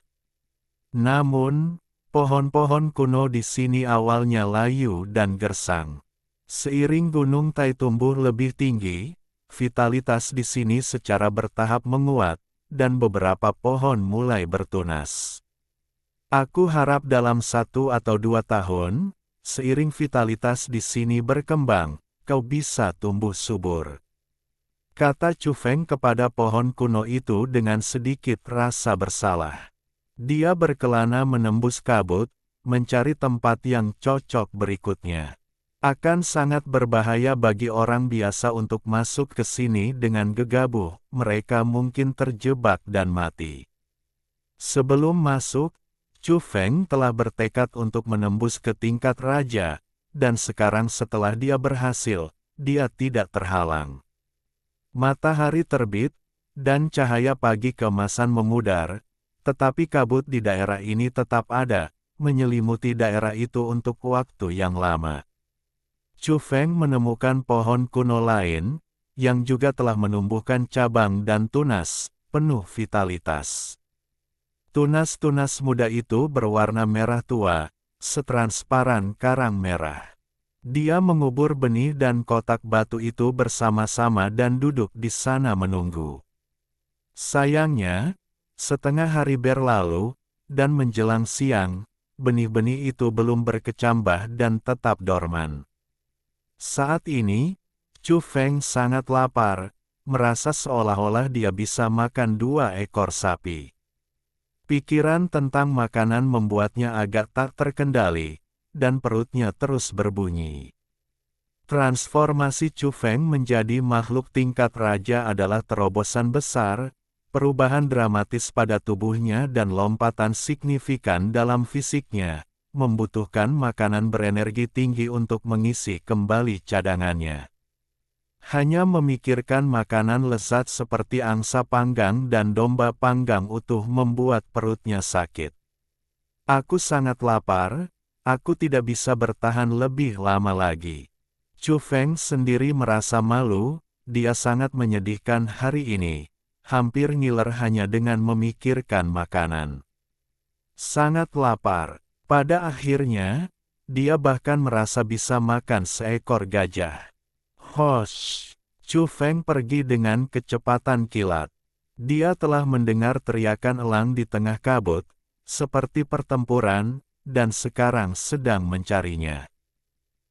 Namun, pohon-pohon kuno di sini awalnya layu dan gersang. Seiring Gunung Tai tumbuh lebih tinggi, vitalitas di sini secara bertahap menguat, dan beberapa pohon mulai bertunas. Aku harap dalam 1 atau 2 tahun, seiring vitalitas di sini berkembang, kau bisa tumbuh subur. Kata Chu Feng kepada pohon kuno itu dengan sedikit rasa bersalah. Dia berkelana menembus kabut, mencari tempat yang cocok berikutnya. Akan sangat berbahaya bagi orang biasa untuk masuk ke sini dengan gegabah, mereka mungkin terjebak dan mati. Sebelum masuk, Chu Feng telah bertekad untuk menembus ke tingkat raja, dan sekarang setelah dia berhasil, dia tidak terhalang. Matahari terbit, dan cahaya pagi keemasan memudar, tetapi kabut di daerah ini tetap ada, menyelimuti daerah itu untuk waktu yang lama. Chu Feng menemukan pohon kuno lain, yang juga telah menumbuhkan cabang dan tunas, penuh vitalitas. Tunas-tunas muda itu berwarna merah tua, setransparan karang merah. Dia mengubur benih dan kotak batu itu bersama-sama dan duduk di sana menunggu. Sayangnya, setengah hari berlalu, dan menjelang siang, benih-benih itu belum berkecambah dan tetap dorman. Saat ini, Chu Feng sangat lapar, merasa seolah-olah dia bisa makan 2 ekor sapi. Pikiran tentang makanan membuatnya agak tak terkendali, dan perutnya terus berbunyi. Transformasi Chu Feng menjadi makhluk tingkat raja adalah terobosan besar, perubahan dramatis pada tubuhnya dan lompatan signifikan dalam fisiknya, membutuhkan makanan berenergi tinggi untuk mengisi kembali cadangannya. Hanya memikirkan makanan lezat seperti angsa panggang dan domba panggang utuh membuat perutnya sakit. Aku sangat lapar. Aku tidak bisa bertahan lebih lama lagi. Chu Feng sendiri merasa malu, dia sangat menyedihkan hari ini, hampir ngiler hanya dengan memikirkan makanan. Sangat lapar. Pada akhirnya, dia bahkan merasa bisa makan seekor gajah. Hosh! Chu Feng pergi dengan kecepatan kilat. Dia telah mendengar teriakan elang di tengah kabut, seperti pertempuran, dan sekarang sedang mencarinya.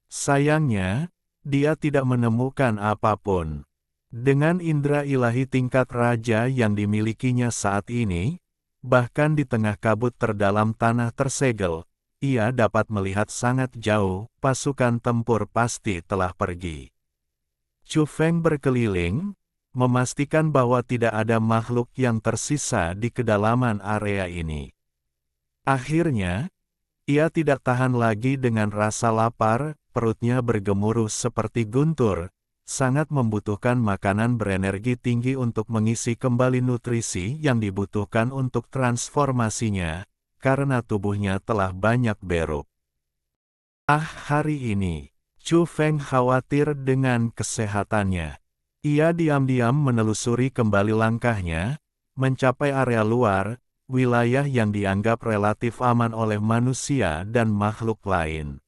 Sayangnya, dia tidak menemukan apapun. Dengan indera ilahi tingkat raja yang dimilikinya saat ini, bahkan di tengah kabut terdalam tanah tersegel, ia dapat melihat sangat jauh, pasukan tempur pasti telah pergi. Chu Feng berkeliling, memastikan bahwa tidak ada makhluk yang tersisa di kedalaman area ini. Akhirnya, ia tidak tahan lagi dengan rasa lapar, perutnya bergemuruh seperti guntur, sangat membutuhkan makanan berenergi tinggi untuk mengisi kembali nutrisi yang dibutuhkan untuk transformasinya, karena tubuhnya telah banyak beruk. Hari ini, Chu Feng khawatir dengan kesehatannya. Ia diam-diam menelusuri kembali langkahnya, mencapai area luar, wilayah yang dianggap relatif aman oleh manusia dan makhluk lain.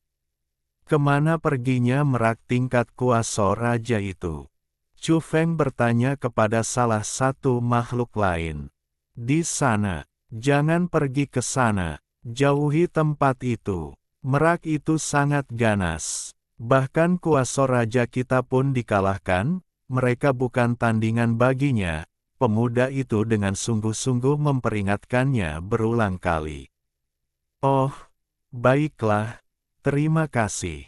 Kemana perginya merak tingkat kuasa raja itu? Chu Feng bertanya kepada salah satu makhluk lain. Di sana, jangan pergi ke sana, jauhi tempat itu. Merak itu sangat ganas. Bahkan kuasa raja kita pun dikalahkan, mereka bukan tandingan baginya. Pemuda itu dengan sungguh-sungguh memperingatkannya berulang kali. Oh, baiklah, terima kasih.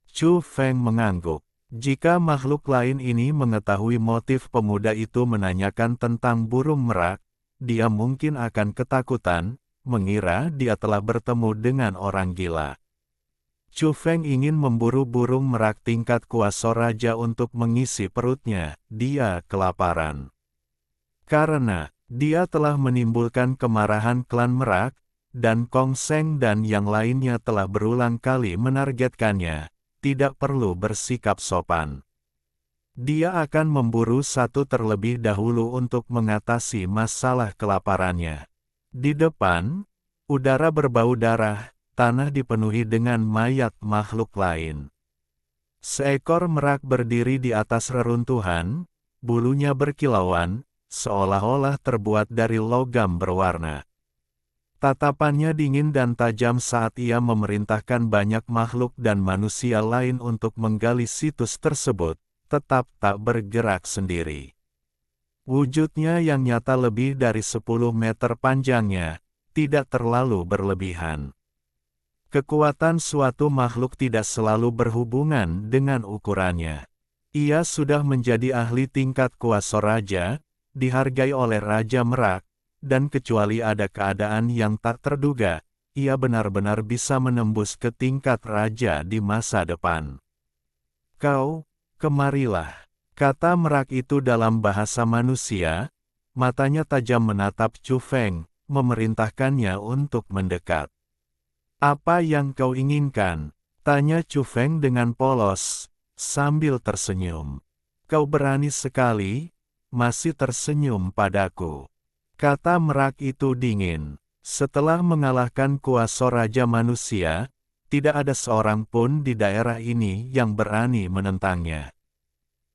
Chu Feng mengangguk. Jika makhluk lain ini mengetahui motif pemuda itu menanyakan tentang burung merak, dia mungkin akan ketakutan, mengira dia telah bertemu dengan orang gila. Chu Feng ingin memburu burung merak tingkat kuasa raja untuk mengisi perutnya, dia kelaparan. Karena dia telah menimbulkan kemarahan klan merak, dan Kong Seng dan yang lainnya telah berulang kali menargetkannya, tidak perlu bersikap sopan. Dia akan memburu satu terlebih dahulu untuk mengatasi masalah kelaparannya. Di depan, udara berbau darah, tanah dipenuhi dengan mayat makhluk lain. Seekor merak berdiri di atas reruntuhan, bulunya berkilauan, seolah-olah terbuat dari logam berwarna. Tatapannya dingin dan tajam saat ia memerintahkan banyak makhluk dan manusia lain untuk menggali situs tersebut, tetap tak bergerak sendiri. Wujudnya yang nyata lebih dari 10 meter panjangnya, tidak terlalu berlebihan. Kekuatan suatu makhluk tidak selalu berhubungan dengan ukurannya. Ia sudah menjadi ahli tingkat kuasa raja, dihargai oleh Raja Merak, dan kecuali ada keadaan yang tak terduga, ia benar-benar bisa menembus ke tingkat raja di masa depan. Kau, kemarilah, kata merak itu dalam bahasa manusia, matanya tajam menatap Chu Feng, memerintahkannya untuk mendekat. Apa yang kau inginkan? Tanya Chu Feng dengan polos, sambil tersenyum. Kau berani sekali, masih tersenyum padaku. Kata merak itu dingin. Setelah mengalahkan kuasa raja manusia, tidak ada seorang pun di daerah ini yang berani menentangnya.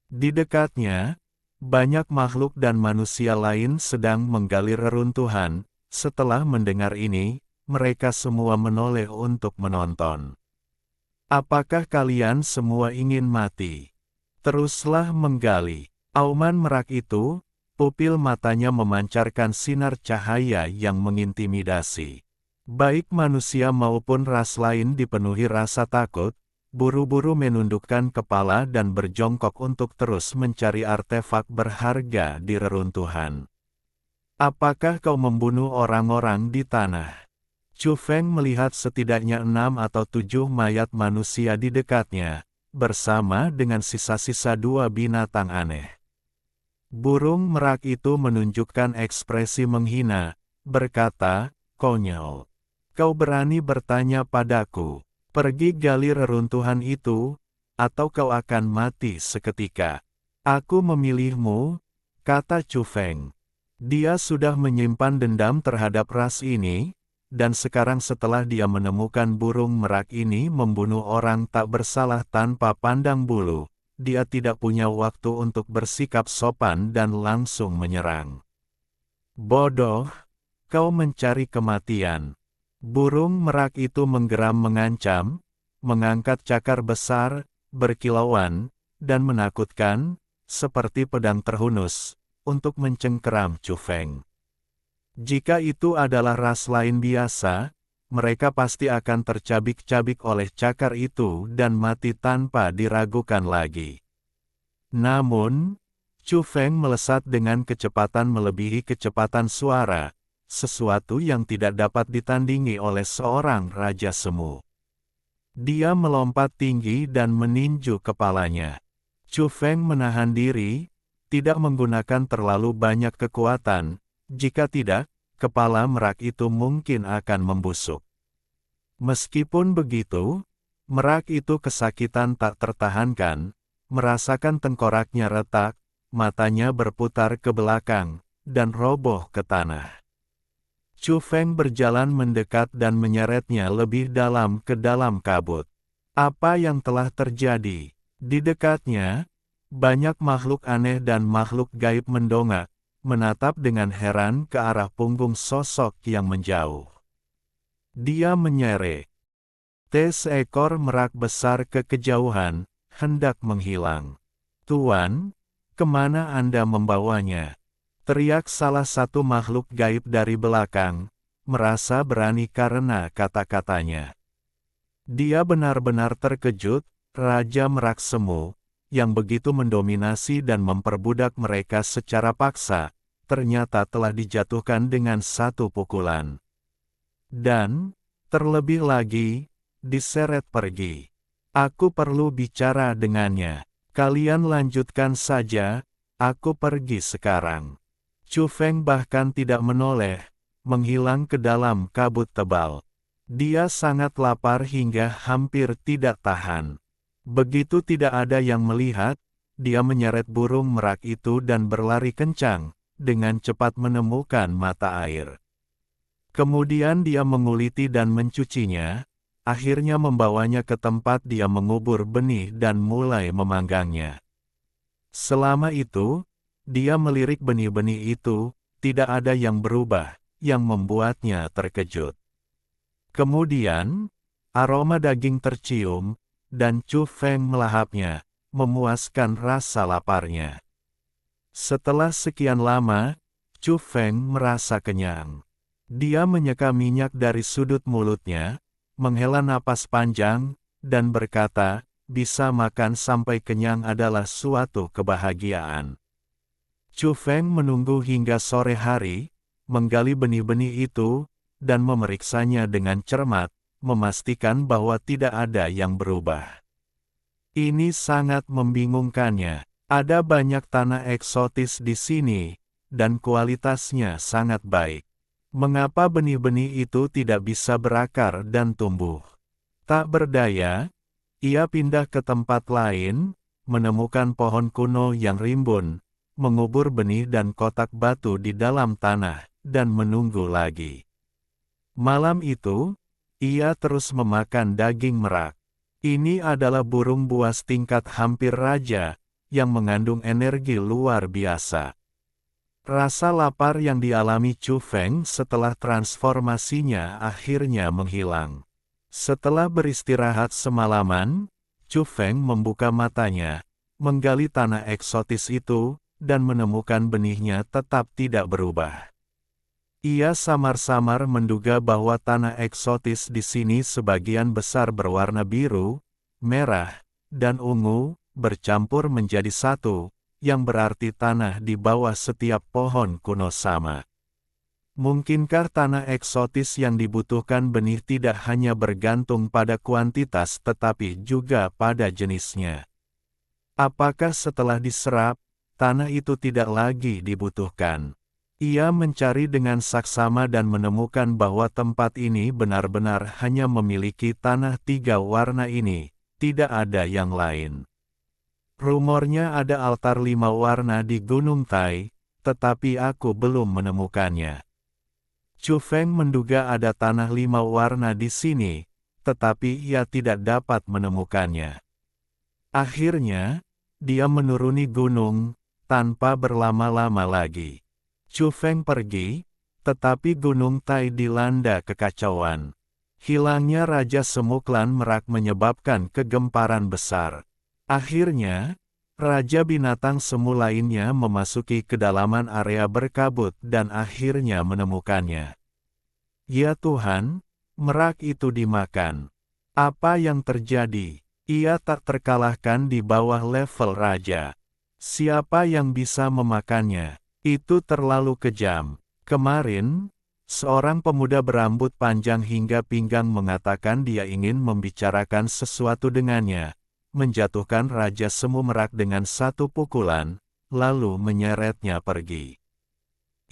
Di dekatnya, banyak makhluk dan manusia lain sedang menggali reruntuhan. Setelah mendengar ini, mereka semua menoleh untuk menonton. Apakah kalian semua ingin mati? Teruslah menggali. Auman merak itu, pupil matanya memancarkan sinar cahaya yang mengintimidasi. Baik manusia maupun ras lain dipenuhi rasa takut, buru-buru menundukkan kepala dan berjongkok untuk terus mencari artefak berharga di reruntuhan. Apakah kau membunuh orang-orang di tanah? Chu Feng melihat setidaknya 6 atau 7 mayat manusia di dekatnya, bersama dengan sisa-sisa 2 binatang aneh. Burung merak itu menunjukkan ekspresi menghina, berkata, konyol. Kau berani bertanya padaku, pergi gali reruntuhan itu, atau kau akan mati seketika. Aku memilihmu, kata Chu Feng. Dia sudah menyimpan dendam terhadap ras ini, dan sekarang setelah dia menemukan burung merak ini membunuh orang tak bersalah tanpa pandang bulu, dia tidak punya waktu untuk bersikap sopan dan langsung menyerang. Bodoh, kau mencari kematian. Burung merak itu menggeram mengancam, mengangkat cakar besar, berkilauan, dan menakutkan, seperti pedang terhunus, untuk mencengkeram Chu Feng. Jika itu adalah ras lain biasa, mereka pasti akan tercabik-cabik oleh cakar itu dan mati tanpa diragukan lagi. Namun, Chu Feng melesat dengan kecepatan melebihi kecepatan suara, sesuatu yang tidak dapat ditandingi oleh seorang raja semu. Dia melompat tinggi dan meninju kepalanya. Chu Feng menahan diri, tidak menggunakan terlalu banyak kekuatan. Jika tidak, kepala merak itu mungkin akan membusuk. Meskipun begitu, merak itu kesakitan tak tertahankan, merasakan tengkoraknya retak, matanya berputar ke belakang, dan roboh ke tanah. Chu Feng berjalan mendekat dan menyeretnya lebih dalam ke dalam kabut. Apa yang telah terjadi? Di dekatnya, banyak makhluk aneh dan makhluk gaib mendongak, menatap dengan heran ke arah punggung sosok yang menjauh. Dia menyeret seekor merak besar ke kejauhan, hendak menghilang. "Tuan, kemana Anda membawanya?" teriak salah satu makhluk gaib dari belakang, merasa berani karena kata-katanya. Dia benar-benar terkejut, Raja Merak Semu, yang begitu mendominasi dan memperbudak mereka secara paksa, ternyata telah dijatuhkan dengan satu pukulan. Dan, terlebih lagi, diseret pergi. Aku perlu bicara dengannya. Kalian lanjutkan saja, aku pergi sekarang. Chu Feng bahkan tidak menoleh, menghilang ke dalam kabut tebal. Dia sangat lapar hingga hampir tidak tahan. Begitu tidak ada yang melihat, dia menyeret burung merak itu dan berlari kencang, dengan cepat menemukan mata air. Kemudian dia menguliti dan mencucinya, akhirnya membawanya ke tempat dia mengubur benih dan mulai memanggangnya. Selama itu, dia melirik benih-benih itu, tidak ada yang berubah, yang membuatnya terkejut. Kemudian, aroma daging tercium, dan Chu Feng melahapnya, memuaskan rasa laparnya. Setelah sekian lama, Chu Feng merasa kenyang. Dia menyeka minyak dari sudut mulutnya, menghela napas panjang, dan berkata, bisa makan sampai kenyang adalah suatu kebahagiaan. Chu Feng menunggu hingga sore hari, menggali benih-benih itu, dan memeriksanya dengan cermat, memastikan bahwa tidak ada yang berubah. Ini sangat membingungkannya. Ada banyak tanah eksotis di sini, dan kualitasnya sangat baik. Mengapa benih-benih itu tidak bisa berakar dan tumbuh? Tak berdaya, ia pindah ke tempat lain, menemukan pohon kuno yang rimbun, mengubur benih dan kotak batu di dalam tanah, dan menunggu lagi. Malam itu, ia terus memakan daging merak. Ini adalah burung buas tingkat hampir raja, yang mengandung energi luar biasa. Rasa lapar yang dialami Chu Feng setelah transformasinya akhirnya menghilang. Setelah beristirahat semalaman, Chu Feng membuka matanya, menggali tanah eksotis itu, dan menemukan benihnya tetap tidak berubah. Ia samar-samar menduga bahwa tanah eksotis di sini sebagian besar berwarna biru, merah, dan ungu, bercampur menjadi satu, yang berarti tanah di bawah setiap pohon kuno sama. Mungkinkah tanah eksotis yang dibutuhkan benih tidak hanya bergantung pada kuantitas tetapi juga pada jenisnya? Apakah setelah diserap, tanah itu tidak lagi dibutuhkan? Ia mencari dengan saksama dan menemukan bahwa tempat ini benar-benar hanya memiliki tanah 3 warna ini, tidak ada yang lain. Rumornya ada altar 5 warna di Gunung Tai, tetapi aku belum menemukannya. Chu Feng menduga ada tanah 5 warna di sini, tetapi ia tidak dapat menemukannya. Akhirnya, dia menuruni gunung, tanpa berlama-lama lagi. Chu Feng pergi, tetapi Gunung Tai dilanda kekacauan. Hilangnya Raja Semu Klan Merak menyebabkan kegemparan besar. Akhirnya, Raja Binatang Semu lainnya memasuki kedalaman area berkabut dan akhirnya menemukannya. Ya Tuhan, merak itu dimakan. Apa yang terjadi? Ia tak terkalahkan di bawah level raja. Siapa yang bisa memakannya? Itu terlalu kejam. Kemarin, seorang pemuda berambut panjang hingga pinggang mengatakan dia ingin membicarakan sesuatu dengannya, menjatuhkan Raja Semu Merak dengan satu pukulan, lalu menyeretnya pergi.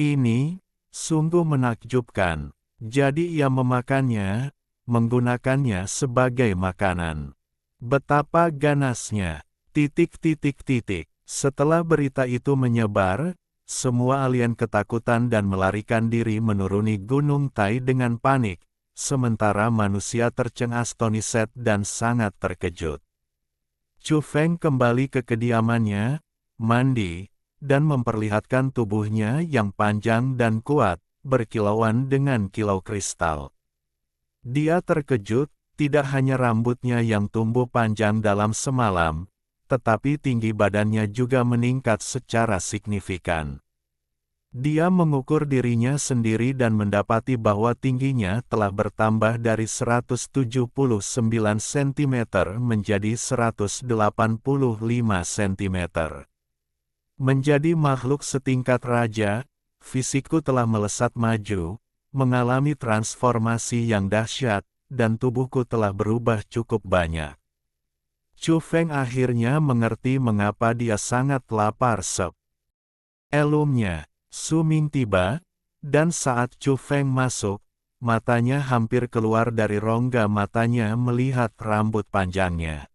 Ini sungguh menakjubkan. Jadi ia memakannya, menggunakannya sebagai makanan. Betapa ganasnya. Setelah berita itu menyebar, semua alien ketakutan dan melarikan diri menuruni Gunung Tai dengan panik, sementara manusia tercengang Toniset dan sangat terkejut. Chu Feng kembali ke kediamannya, mandi, dan memperlihatkan tubuhnya yang panjang dan kuat, berkilauan dengan kilau kristal. Dia terkejut, tidak hanya rambutnya yang tumbuh panjang dalam semalam, tetapi tinggi badannya juga meningkat secara signifikan. Dia mengukur dirinya sendiri dan mendapati bahwa tingginya telah bertambah dari 179 cm menjadi 185 cm. Menjadi makhluk setingkat raja, fisikku telah melesat maju, mengalami transformasi yang dahsyat, dan tubuhku telah berubah cukup banyak. Chu Feng akhirnya mengerti mengapa dia sangat lapar sebelumnya. Su Ming tiba, dan saat Chu Feng masuk, matanya hampir keluar dari rongga matanya melihat rambut panjangnya.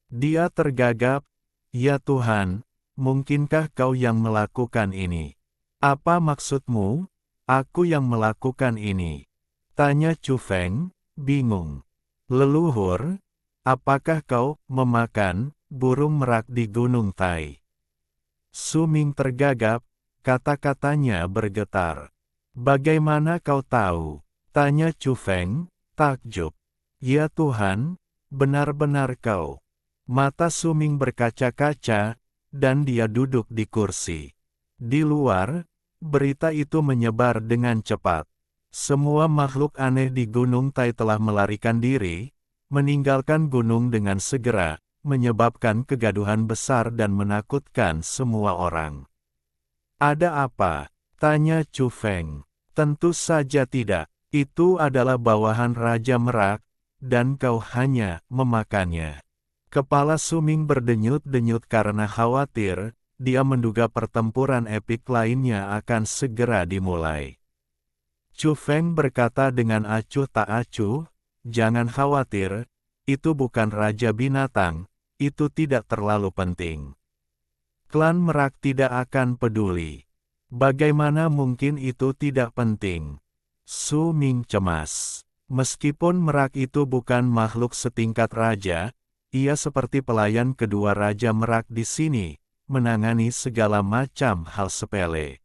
Dia tergagap, "Ya Tuhan, mungkinkah kau yang melakukan ini? Apa maksudmu? Aku yang melakukan ini?" Tanya Chu Feng, bingung. "Leluhur, apakah kau memakan burung merak di Gunung Tai?" Su Ming tergagap, kata-katanya bergetar. "Bagaimana kau tahu?" Tanya Chu Feng, takjub. "Ya Tuhan, benar-benar kau." Mata Su Ming berkaca-kaca, dan dia duduk di kursi. Di luar, berita itu menyebar dengan cepat. Semua makhluk aneh di Gunung Tai telah melarikan diri, meninggalkan gunung dengan segera, menyebabkan kegaduhan besar dan menakutkan semua orang. "Ada apa?" tanya Chu Feng. "Tentu saja tidak. Itu adalah bawahan Raja Merak, dan kau hanya memakannya." Kepala Su Ming berdenyut-denyut karena khawatir, dia menduga pertempuran epik lainnya akan segera dimulai. Chu Feng berkata dengan acuh tak acuh, "Jangan khawatir, itu bukan Raja Binatang, itu tidak terlalu penting. Klan Merak tidak akan peduli." "Bagaimana mungkin itu tidak penting?" Su Ming cemas. Meskipun Merak itu bukan makhluk setingkat raja, ia seperti pelayan kedua Raja Merak di sini, menangani segala macam hal sepele.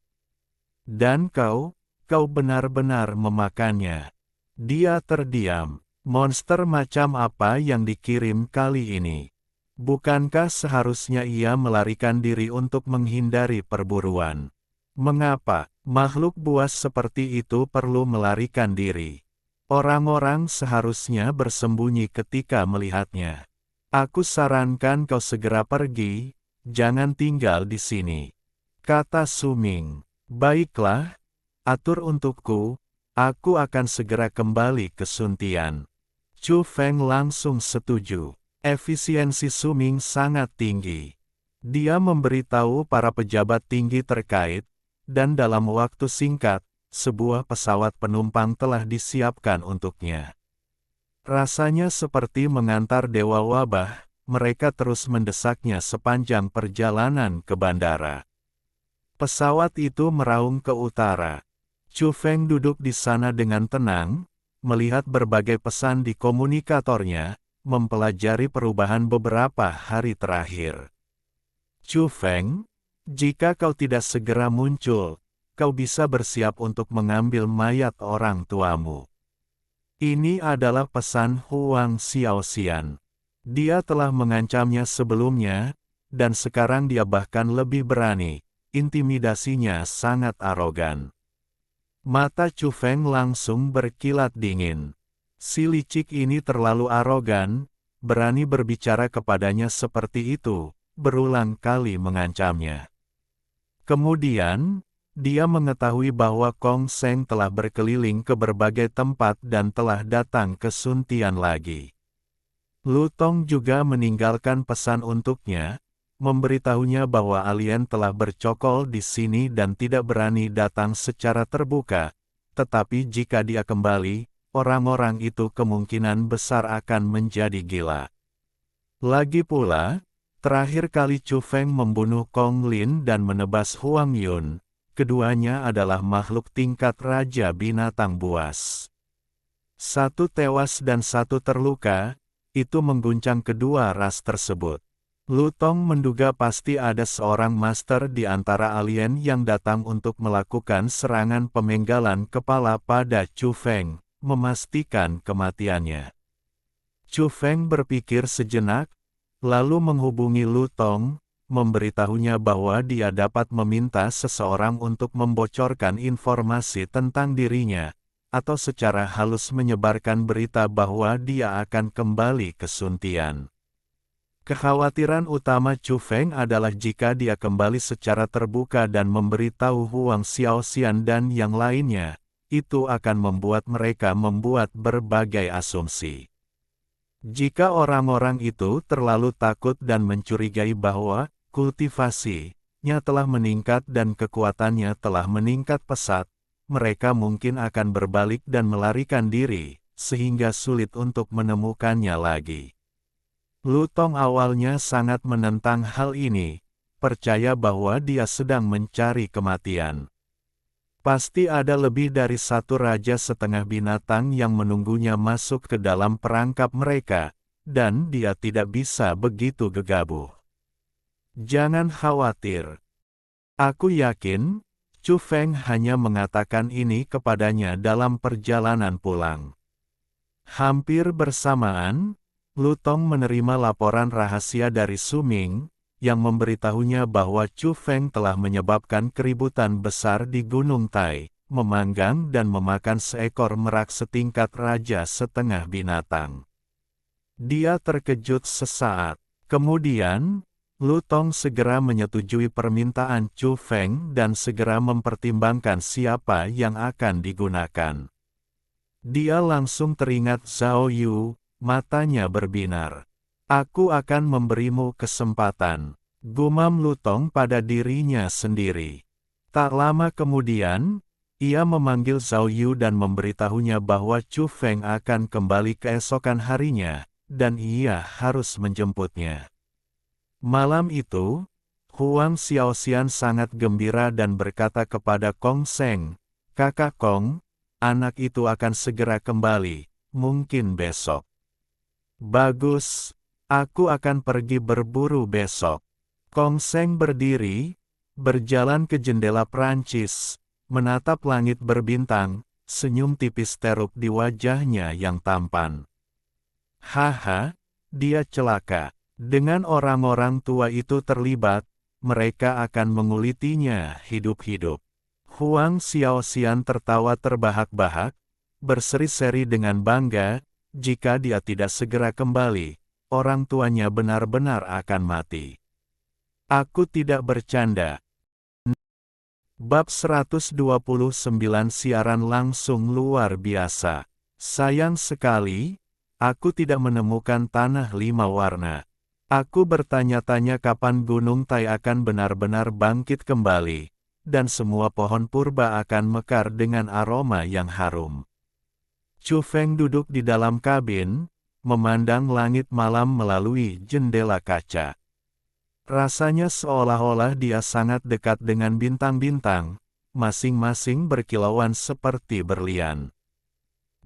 "Dan kau benar-benar memakannya." Dia terdiam. Monster macam apa yang dikirim kali ini? Bukankah seharusnya ia melarikan diri untuk menghindari perburuan? Mengapa makhluk buas seperti itu perlu melarikan diri? Orang-orang seharusnya bersembunyi ketika melihatnya. "Aku sarankan kau segera pergi, jangan tinggal di sini," kata Su Ming. "Baiklah, atur untukku, aku akan segera kembali ke Suntian." Chu Feng langsung setuju. Efisiensi Su Ming sangat tinggi. Dia memberitahu para pejabat tinggi terkait, dan dalam waktu singkat, sebuah pesawat penumpang telah disiapkan untuknya. Rasanya seperti mengantar dewa wabah, mereka terus mendesaknya sepanjang perjalanan ke bandara. Pesawat itu meraung ke utara. Chu Feng duduk di sana dengan tenang, melihat berbagai pesan di komunikatornya, mempelajari perubahan beberapa hari terakhir. Chu Feng, jika kau tidak segera muncul, kau bisa bersiap untuk mengambil mayat orang tuamu. Ini adalah pesan Huang Xiaoxian. Dia telah mengancamnya sebelumnya, dan sekarang dia bahkan lebih berani. Intimidasinya sangat arogan. Mata Chu Feng langsung berkilat dingin. Si licik ini terlalu arogan, berani berbicara kepadanya seperti itu, berulang kali mengancamnya. Kemudian, dia mengetahui bahwa Kong Seng telah berkeliling ke berbagai tempat dan telah datang ke Sun Tian lagi. Lu Tong juga meninggalkan pesan untuknya, memberitahunya bahwa alien telah bercokol di sini dan tidak berani datang secara terbuka, tetapi jika dia kembali, orang-orang itu kemungkinan besar akan menjadi gila. Lagi pula, terakhir kali Chu Feng membunuh Kong Lin dan menebas Huang Yun, keduanya adalah makhluk tingkat Raja Binatang Buas. Satu tewas dan satu terluka, itu mengguncang kedua ras tersebut. Lu Tong menduga pasti ada seorang master di antara alien yang datang untuk melakukan serangan pemenggalan kepala pada Chu Feng, memastikan kematiannya. Chu Feng berpikir sejenak, lalu menghubungi Lu Tong, memberitahunya bahwa dia dapat meminta seseorang untuk membocorkan informasi tentang dirinya, atau secara halus menyebarkan berita bahwa dia akan kembali ke Sun Tian. Kekhawatiran utama Chu Feng adalah jika dia kembali secara terbuka dan memberitahu Huang Xiaoxian dan yang lainnya, itu akan membuat mereka membuat berbagai asumsi. Jika orang-orang itu terlalu takut dan mencurigai bahwa kultivasinya telah meningkat dan kekuatannya telah meningkat pesat, mereka mungkin akan berbalik dan melarikan diri, sehingga sulit untuk menemukannya lagi. Lu Tong awalnya sangat menentang hal ini, percaya bahwa dia sedang mencari kematian. Pasti ada lebih dari satu raja setengah binatang yang menunggunya masuk ke dalam perangkap mereka, dan dia tidak bisa begitu gegabah. Jangan khawatir. Aku yakin, Chu Feng hanya mengatakan ini kepadanya dalam perjalanan pulang. Hampir bersamaan, Lu Tong menerima laporan rahasia dari Su Ming, yang memberitahunya bahwa Chu Feng telah menyebabkan keributan besar di Gunung Tai, memanggang dan memakan seekor merak setingkat raja setengah binatang. Dia terkejut sesaat. Kemudian, Lu Tong segera menyetujui permintaan Chu Feng dan segera mempertimbangkan siapa yang akan digunakan. Dia langsung teringat Zhao Yu, matanya berbinar. Aku akan memberimu kesempatan, gumam Lu Tong pada dirinya sendiri. Tak lama kemudian, ia memanggil Zhao Yu dan memberitahunya bahwa Chu Feng akan kembali keesokan harinya, dan ia harus menjemputnya. Malam itu, Huang Xiaoxian sangat gembira dan berkata kepada Kong Seng, "Kakak Kong, anak itu akan segera kembali, mungkin besok." "Bagus, aku akan pergi berburu besok." Kong Seng berdiri, berjalan ke jendela Prancis, menatap langit berbintang, senyum tipis teruk di wajahnya yang tampan. Haha, dia celaka. Dengan orang-orang tua itu terlibat, mereka akan mengulitinya hidup-hidup. Huang Xiaoxian tertawa terbahak-bahak, berseri-seri dengan bangga, jika dia tidak segera kembali, orang tuanya benar-benar akan mati. Aku tidak bercanda. Bab 129 siaran langsung luar biasa. Sayang sekali, aku tidak menemukan tanah 5 warna. Aku bertanya-tanya kapan Gunung Tai akan benar-benar bangkit kembali, dan semua pohon purba akan mekar dengan aroma yang harum. Chu Feng duduk di dalam kabin, memandang langit malam melalui jendela kaca. Rasanya seolah-olah dia sangat dekat dengan bintang-bintang, masing-masing berkilauan seperti berlian.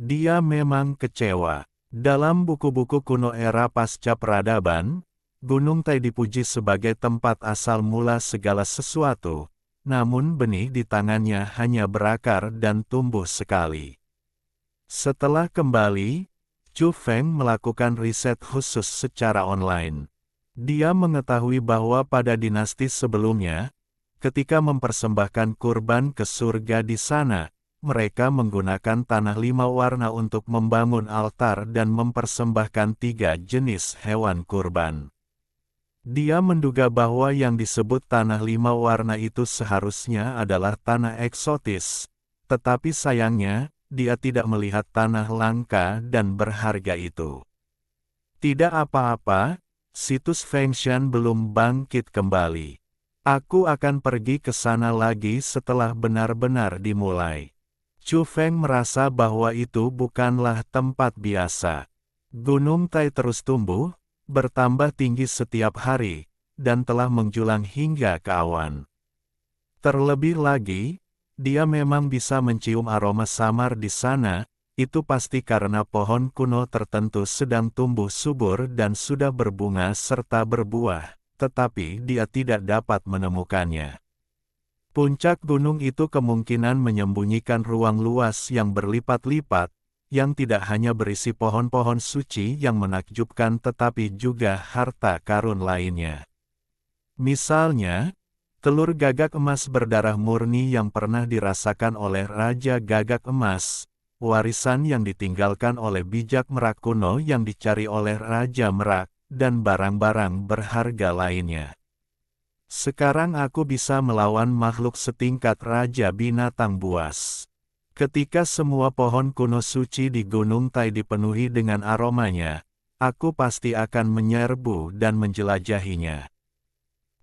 Dia memang kecewa. Dalam buku-buku kuno era pasca peradaban, Gunung Tai dipuji sebagai tempat asal mula segala sesuatu, namun benih di tangannya hanya berakar dan tumbuh sekali. Setelah kembali, Chu Feng melakukan riset khusus secara online. Dia mengetahui bahwa pada dinasti sebelumnya, ketika mempersembahkan kurban ke surga di sana, mereka menggunakan tanah 5 warna untuk membangun altar dan mempersembahkan 3 jenis hewan kurban. Dia menduga bahwa yang disebut tanah 5 warna itu seharusnya adalah tanah eksotis, tetapi sayangnya, dia tidak melihat tanah langka dan berharga itu. Tidak apa-apa, situs Fengshan belum bangkit kembali. Aku akan pergi ke sana lagi setelah benar-benar dimulai. Chu Feng merasa bahwa itu bukanlah tempat biasa. Gunung Tai terus tumbuh, bertambah tinggi setiap hari, dan telah menjulang hingga ke awan. Terlebih lagi, dia memang bisa mencium aroma samar di sana, itu pasti karena pohon kuno tertentu sedang tumbuh subur dan sudah berbunga serta berbuah, tetapi dia tidak dapat menemukannya. Puncak gunung itu kemungkinan menyembunyikan ruang luas yang berlipat-lipat, yang tidak hanya berisi pohon-pohon suci yang menakjubkan tetapi juga harta karun lainnya. Misalnya, telur gagak emas berdarah murni yang pernah dirasakan oleh Raja Gagak Emas, warisan yang ditinggalkan oleh bijak merak kuno yang dicari oleh Raja Merak, dan barang-barang berharga lainnya. Sekarang aku bisa melawan makhluk setingkat Raja Binatang Buas. Ketika semua pohon kuno suci di Gunung Tai dipenuhi dengan aromanya, aku pasti akan menyerbu dan menjelajahinya.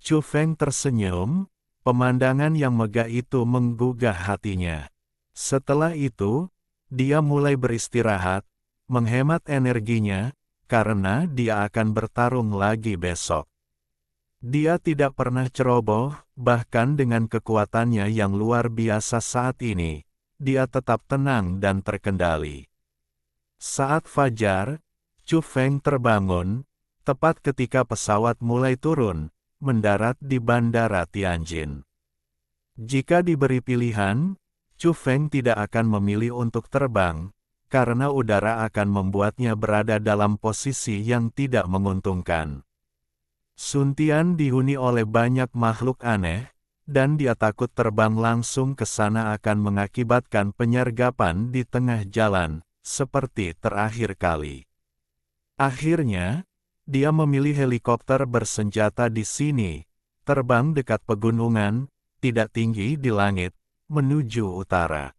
Chu Feng tersenyum, pemandangan yang megah itu menggugah hatinya. Setelah itu, dia mulai beristirahat, menghemat energinya, karena dia akan bertarung lagi besok. Dia tidak pernah ceroboh, bahkan dengan kekuatannya yang luar biasa saat ini. Dia tetap tenang dan terkendali. Saat fajar, Chu Feng terbangun, tepat ketika pesawat mulai turun, mendarat di Bandara Tianjin. Jika diberi pilihan, Chu Feng tidak akan memilih untuk terbang, karena udara akan membuatnya berada dalam posisi yang tidak menguntungkan. Sun Tian dihuni oleh banyak makhluk aneh, dan dia takut terbang langsung ke sana akan mengakibatkan penyergapan di tengah jalan, seperti terakhir kali. Akhirnya, dia memilih helikopter bersenjata di sini, terbang dekat pegunungan, tidak tinggi di langit, menuju utara.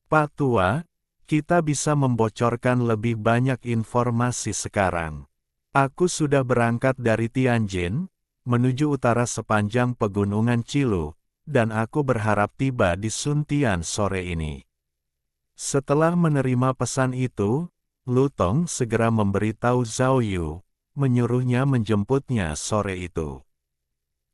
Pak Tua, kita bisa membocorkan lebih banyak informasi sekarang. Aku sudah berangkat dari Tianjin, menuju utara sepanjang pegunungan Cilu, dan aku berharap tiba di Sun Tian sore ini. Setelah menerima pesan itu, Lu Tong segera memberitahu Zhao Yu, menyuruhnya menjemputnya sore itu.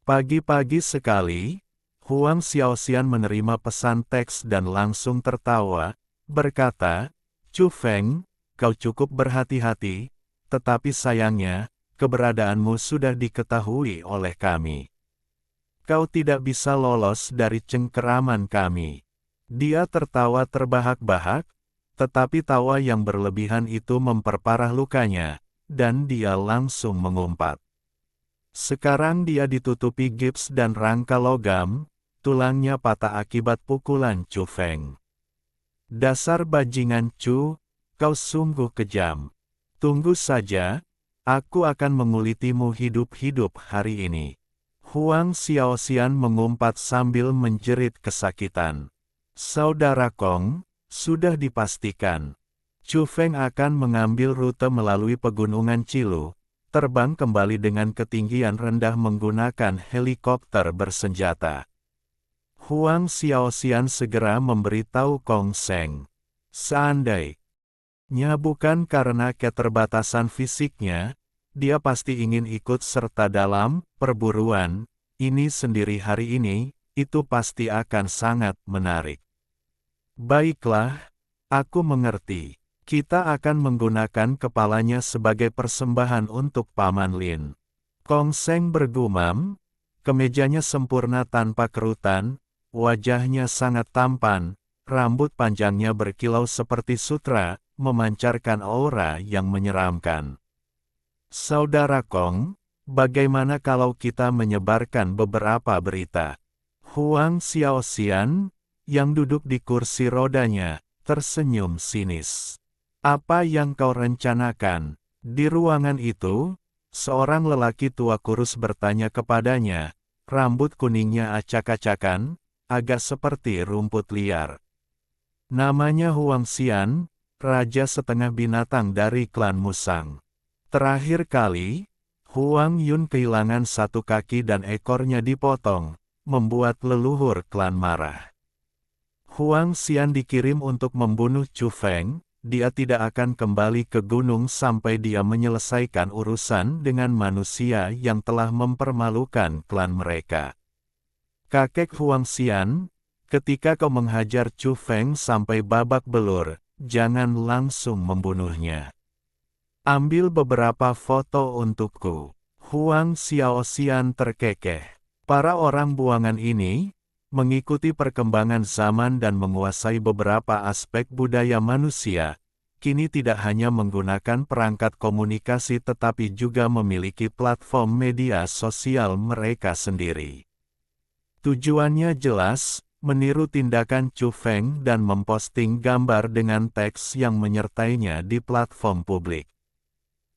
Pagi-pagi sekali, Huang Xiaoxian menerima pesan teks dan langsung tertawa, berkata, "Chu Feng, kau cukup berhati-hati, tetapi sayangnya, keberadaanmu sudah diketahui oleh kami. Kau tidak bisa lolos dari cengkeraman kami." Dia tertawa terbahak-bahak, tetapi tawa yang berlebihan itu memperparah lukanya, dan dia langsung mengumpat. Sekarang dia ditutupi gips dan rangka logam, tulangnya patah akibat pukulan Chu Feng. "Dasar bajingan Chu, kau sungguh kejam. Tunggu saja, aku akan mengulitimu hidup-hidup hari ini." Huang Xiaoxian mengumpat sambil menjerit kesakitan. "Saudara Kong, sudah dipastikan. Chu Feng akan mengambil rute melalui pegunungan Cilu, terbang kembali dengan ketinggian rendah menggunakan helikopter bersenjata." Huang Xiaoxian segera memberitahu Kong Seng. Seandainya bukan karena keterbatasan fisiknya, dia pasti ingin ikut serta dalam perburuan ini sendiri hari ini, itu pasti akan sangat menarik. "Baiklah, aku mengerti. Kita akan menggunakan kepalanya sebagai persembahan untuk Paman Lin." Kong Seng bergumam, kemejanya sempurna tanpa kerutan, wajahnya sangat tampan, rambut panjangnya berkilau seperti sutra, memancarkan aura yang menyeramkan. Saudara Kong, bagaimana kalau kita menyebarkan beberapa berita? Huang Xiaoxian, yang duduk di kursi rodanya, tersenyum sinis. Apa yang kau rencanakan? Di ruangan itu, seorang lelaki tua kurus bertanya kepadanya, rambut kuningnya acak-acakan, agak seperti rumput liar. Namanya Huang Xian, raja setengah binatang dari klan Musang. Terakhir kali, Huang Yun kehilangan satu kaki dan ekornya dipotong, membuat leluhur klan marah. Huang Xian dikirim untuk membunuh Chu Feng, dia tidak akan kembali ke gunung sampai dia menyelesaikan urusan dengan manusia yang telah mempermalukan klan mereka. Kakek Huang Xian, ketika kau menghajar Chu Feng sampai babak belur, jangan langsung membunuhnya. Ambil beberapa foto untukku. Huang Xiaoxian terkekeh. Para orang buangan ini, mengikuti perkembangan zaman dan menguasai beberapa aspek budaya manusia, kini tidak hanya menggunakan perangkat komunikasi tetapi juga memiliki platform media sosial mereka sendiri. Tujuannya jelas, meniru tindakan Chu Feng dan memposting gambar dengan teks yang menyertainya di platform publik.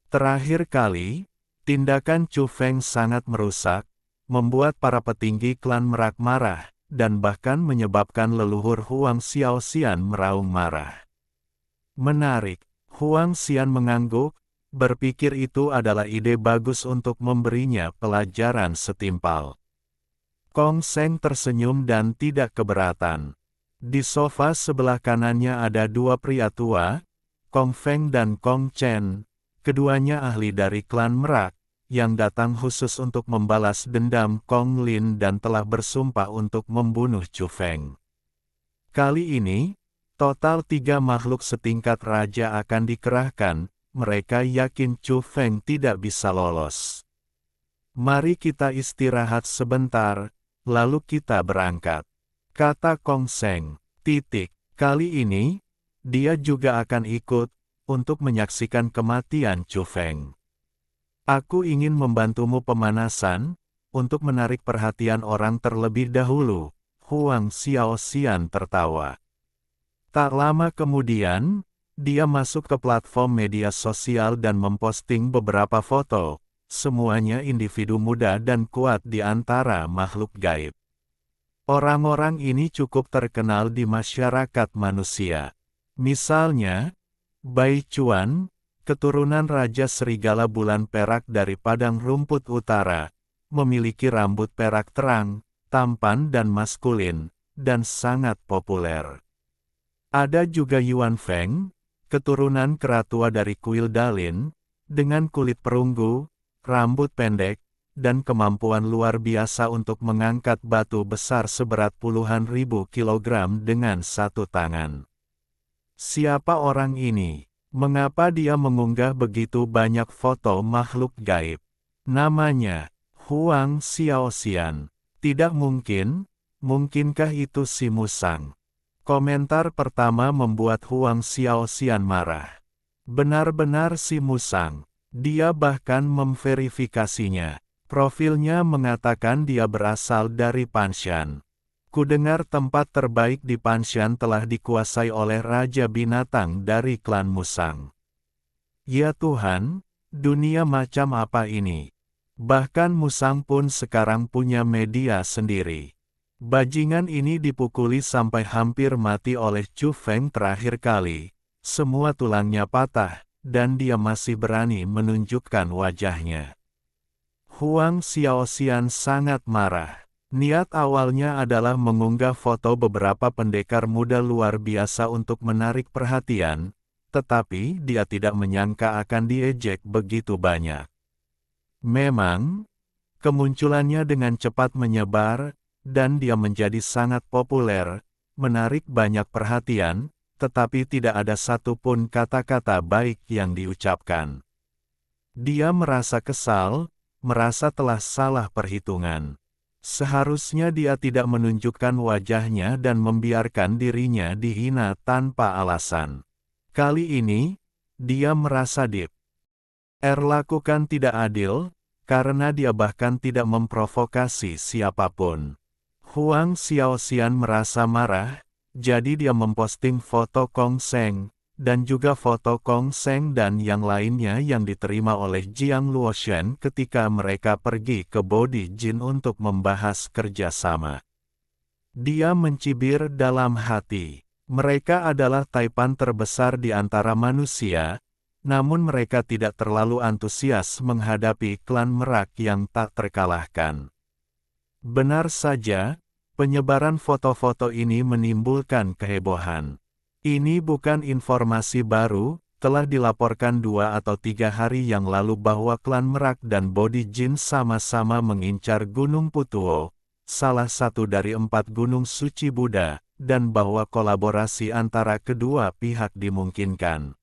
Terakhir kali, tindakan Chu Feng sangat merusak, membuat para petinggi klan Merak marah, dan bahkan menyebabkan leluhur Huang Xiaoxian meraung marah. Menarik, Huang Xian mengangguk, berpikir itu adalah ide bagus untuk memberinya pelajaran setimpal. Kong Seng tersenyum dan tidak keberatan. Di sofa sebelah kanannya ada dua pria tua, Kong Feng dan Kong Chen, keduanya ahli dari klan Merak, yang datang khusus untuk membalas dendam Kong Lin dan telah bersumpah untuk membunuh Chu Feng. Kali ini, total 3 makhluk setingkat raja akan dikerahkan, mereka yakin Chu Feng tidak bisa lolos. Mari kita istirahat sebentar, lalu kita berangkat, kata Kong Seng. Kali ini, dia juga akan ikut, untuk menyaksikan kematian Chu Feng. Aku ingin membantumu pemanasan, untuk menarik perhatian orang terlebih dahulu, Huang Xiaoxian tertawa. Tak lama kemudian, dia masuk ke platform media sosial dan memposting beberapa foto, semuanya individu muda dan kuat di antara makhluk gaib. Orang-orang ini cukup terkenal di masyarakat manusia. Misalnya, Bai Chuan, keturunan Raja Serigala Bulan Perak dari Padang Rumput Utara, memiliki rambut perak terang, tampan dan maskulin, dan sangat populer. Ada juga Yuan Feng, keturunan keratua dari kuil Dalin, dengan kulit perunggu, rambut pendek, dan kemampuan luar biasa untuk mengangkat batu besar seberat puluhan ribu kilogram dengan satu tangan. Siapa orang ini? Mengapa dia mengunggah begitu banyak foto makhluk gaib? Namanya Huang Xiaoxian. Tidak mungkin, mungkinkah itu si Musang? Komentar pertama membuat Huang Xiaoxian marah. Benar-benar si Musang. Dia bahkan memverifikasinya. Profilnya mengatakan dia berasal dari Panshan. Kudengar tempat terbaik di Panshan telah dikuasai oleh Raja Binatang dari klan Musang. Ya Tuhan, dunia macam apa ini? Bahkan Musang pun sekarang punya media sendiri. Bajingan ini dipukuli sampai hampir mati oleh Chu Feng terakhir kali. Semua tulangnya patah, dan dia masih berani menunjukkan wajahnya. Huang Xiaoxian sangat marah. Niat awalnya adalah mengunggah foto beberapa pendekar muda luar biasa untuk menarik perhatian, tetapi dia tidak menyangka akan diejek begitu banyak. Memang, kemunculannya dengan cepat menyebar, dan dia menjadi sangat populer, menarik banyak perhatian, tetapi tidak ada satupun kata-kata baik yang diucapkan. Dia merasa kesal, merasa telah salah perhitungan. Seharusnya dia tidak menunjukkan wajahnya dan membiarkan dirinya dihina tanpa alasan. Kali ini, dia merasa lakukan tidak adil, karena dia bahkan tidak memprovokasi siapapun. Huang Xiaoxian merasa marah, jadi dia memposting foto Kong Seng, dan juga foto Kong Seng dan yang lainnya yang diterima oleh Jiang Luoshen ketika mereka pergi ke Body Jin untuk membahas kerjasama. Dia mencibir dalam hati. Mereka adalah taipan terbesar di antara manusia, namun mereka tidak terlalu antusias menghadapi klan Merak yang tak terkalahkan. Benar saja, penyebaran foto-foto ini menimbulkan kehebohan. Ini bukan informasi baru, telah dilaporkan 2 atau 3 hari yang lalu bahwa klan Merak dan Body Jin sama-sama mengincar Gunung Putuo, salah satu dari 4 gunung suci Buddha, dan bahwa kolaborasi antara kedua pihak dimungkinkan.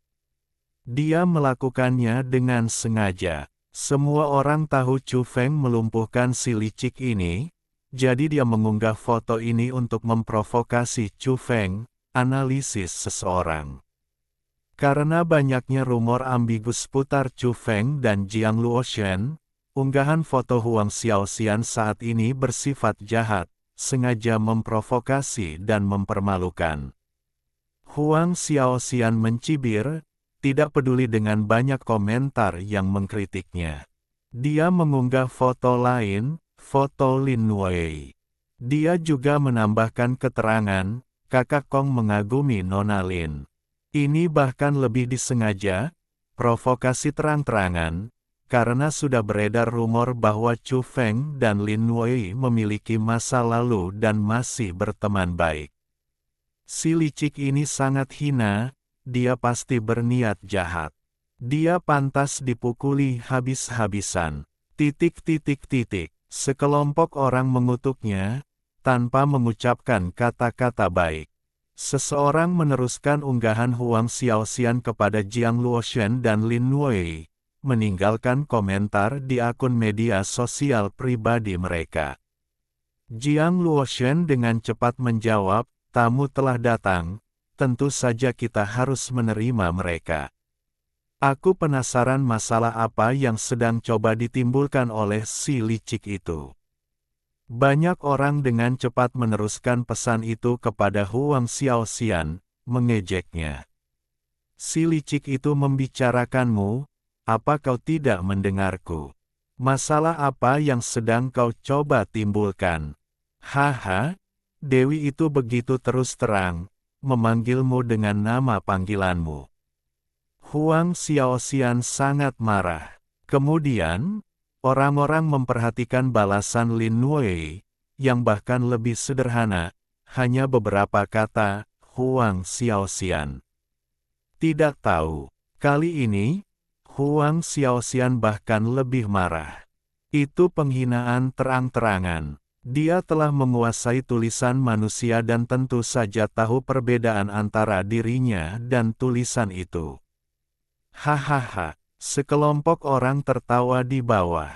Dia melakukannya dengan sengaja. Semua orang tahu Chu Feng melumpuhkan si licik ini, jadi dia mengunggah foto ini untuk memprovokasi Chu Feng, analisis seseorang. Karena banyaknya rumor ambigus putar Chu Feng dan Jiang Luoshen, unggahan foto Huang Xiaoxian saat ini bersifat jahat, sengaja memprovokasi dan mempermalukan. Huang Xiaoxian mencibir, tidak peduli dengan banyak komentar yang mengkritiknya. Dia mengunggah foto lain, foto Lin Wei. Dia juga menambahkan keterangan, kakak Kong mengagumi Nona Lin. Ini bahkan lebih disengaja, provokasi terang-terangan, karena sudah beredar rumor bahwa Chu Feng dan Lin Wei memiliki masa lalu dan masih berteman baik. Si licik ini sangat hina, dia pasti berniat jahat. Dia pantas dipukuli habis-habisan. Sekelompok orang mengutuknya, tanpa mengucapkan kata-kata baik. Seseorang meneruskan unggahan Huang Xiaoxian kepada Jiang Luoshen dan Lin Wei, meninggalkan komentar di akun media sosial pribadi mereka. Jiang Luoshen dengan cepat menjawab, tamu telah datang, tentu saja kita harus menerima mereka. Aku penasaran masalah apa yang sedang coba ditimbulkan oleh si licik itu. Banyak orang dengan cepat meneruskan pesan itu kepada Huang Xiaoxian, mengejeknya. Si licik itu membicarakanmu, apa kau tidak mendengarku? Masalah apa yang sedang kau coba timbulkan? Haha, Dewi itu begitu terus terang, memanggilmu dengan nama panggilanmu. Huang Xiaoxian sangat marah. Kemudian, orang-orang memperhatikan balasan Lin Wei, yang bahkan lebih sederhana, hanya beberapa kata, Huang Xiaoxian. Tidak tahu, kali ini, Huang Xiaoxian bahkan lebih marah. Itu penghinaan terang-terangan. Dia telah menguasai tulisan manusia dan tentu saja tahu perbedaan antara dirinya dan tulisan itu. Hahaha, sekelompok orang tertawa di bawah.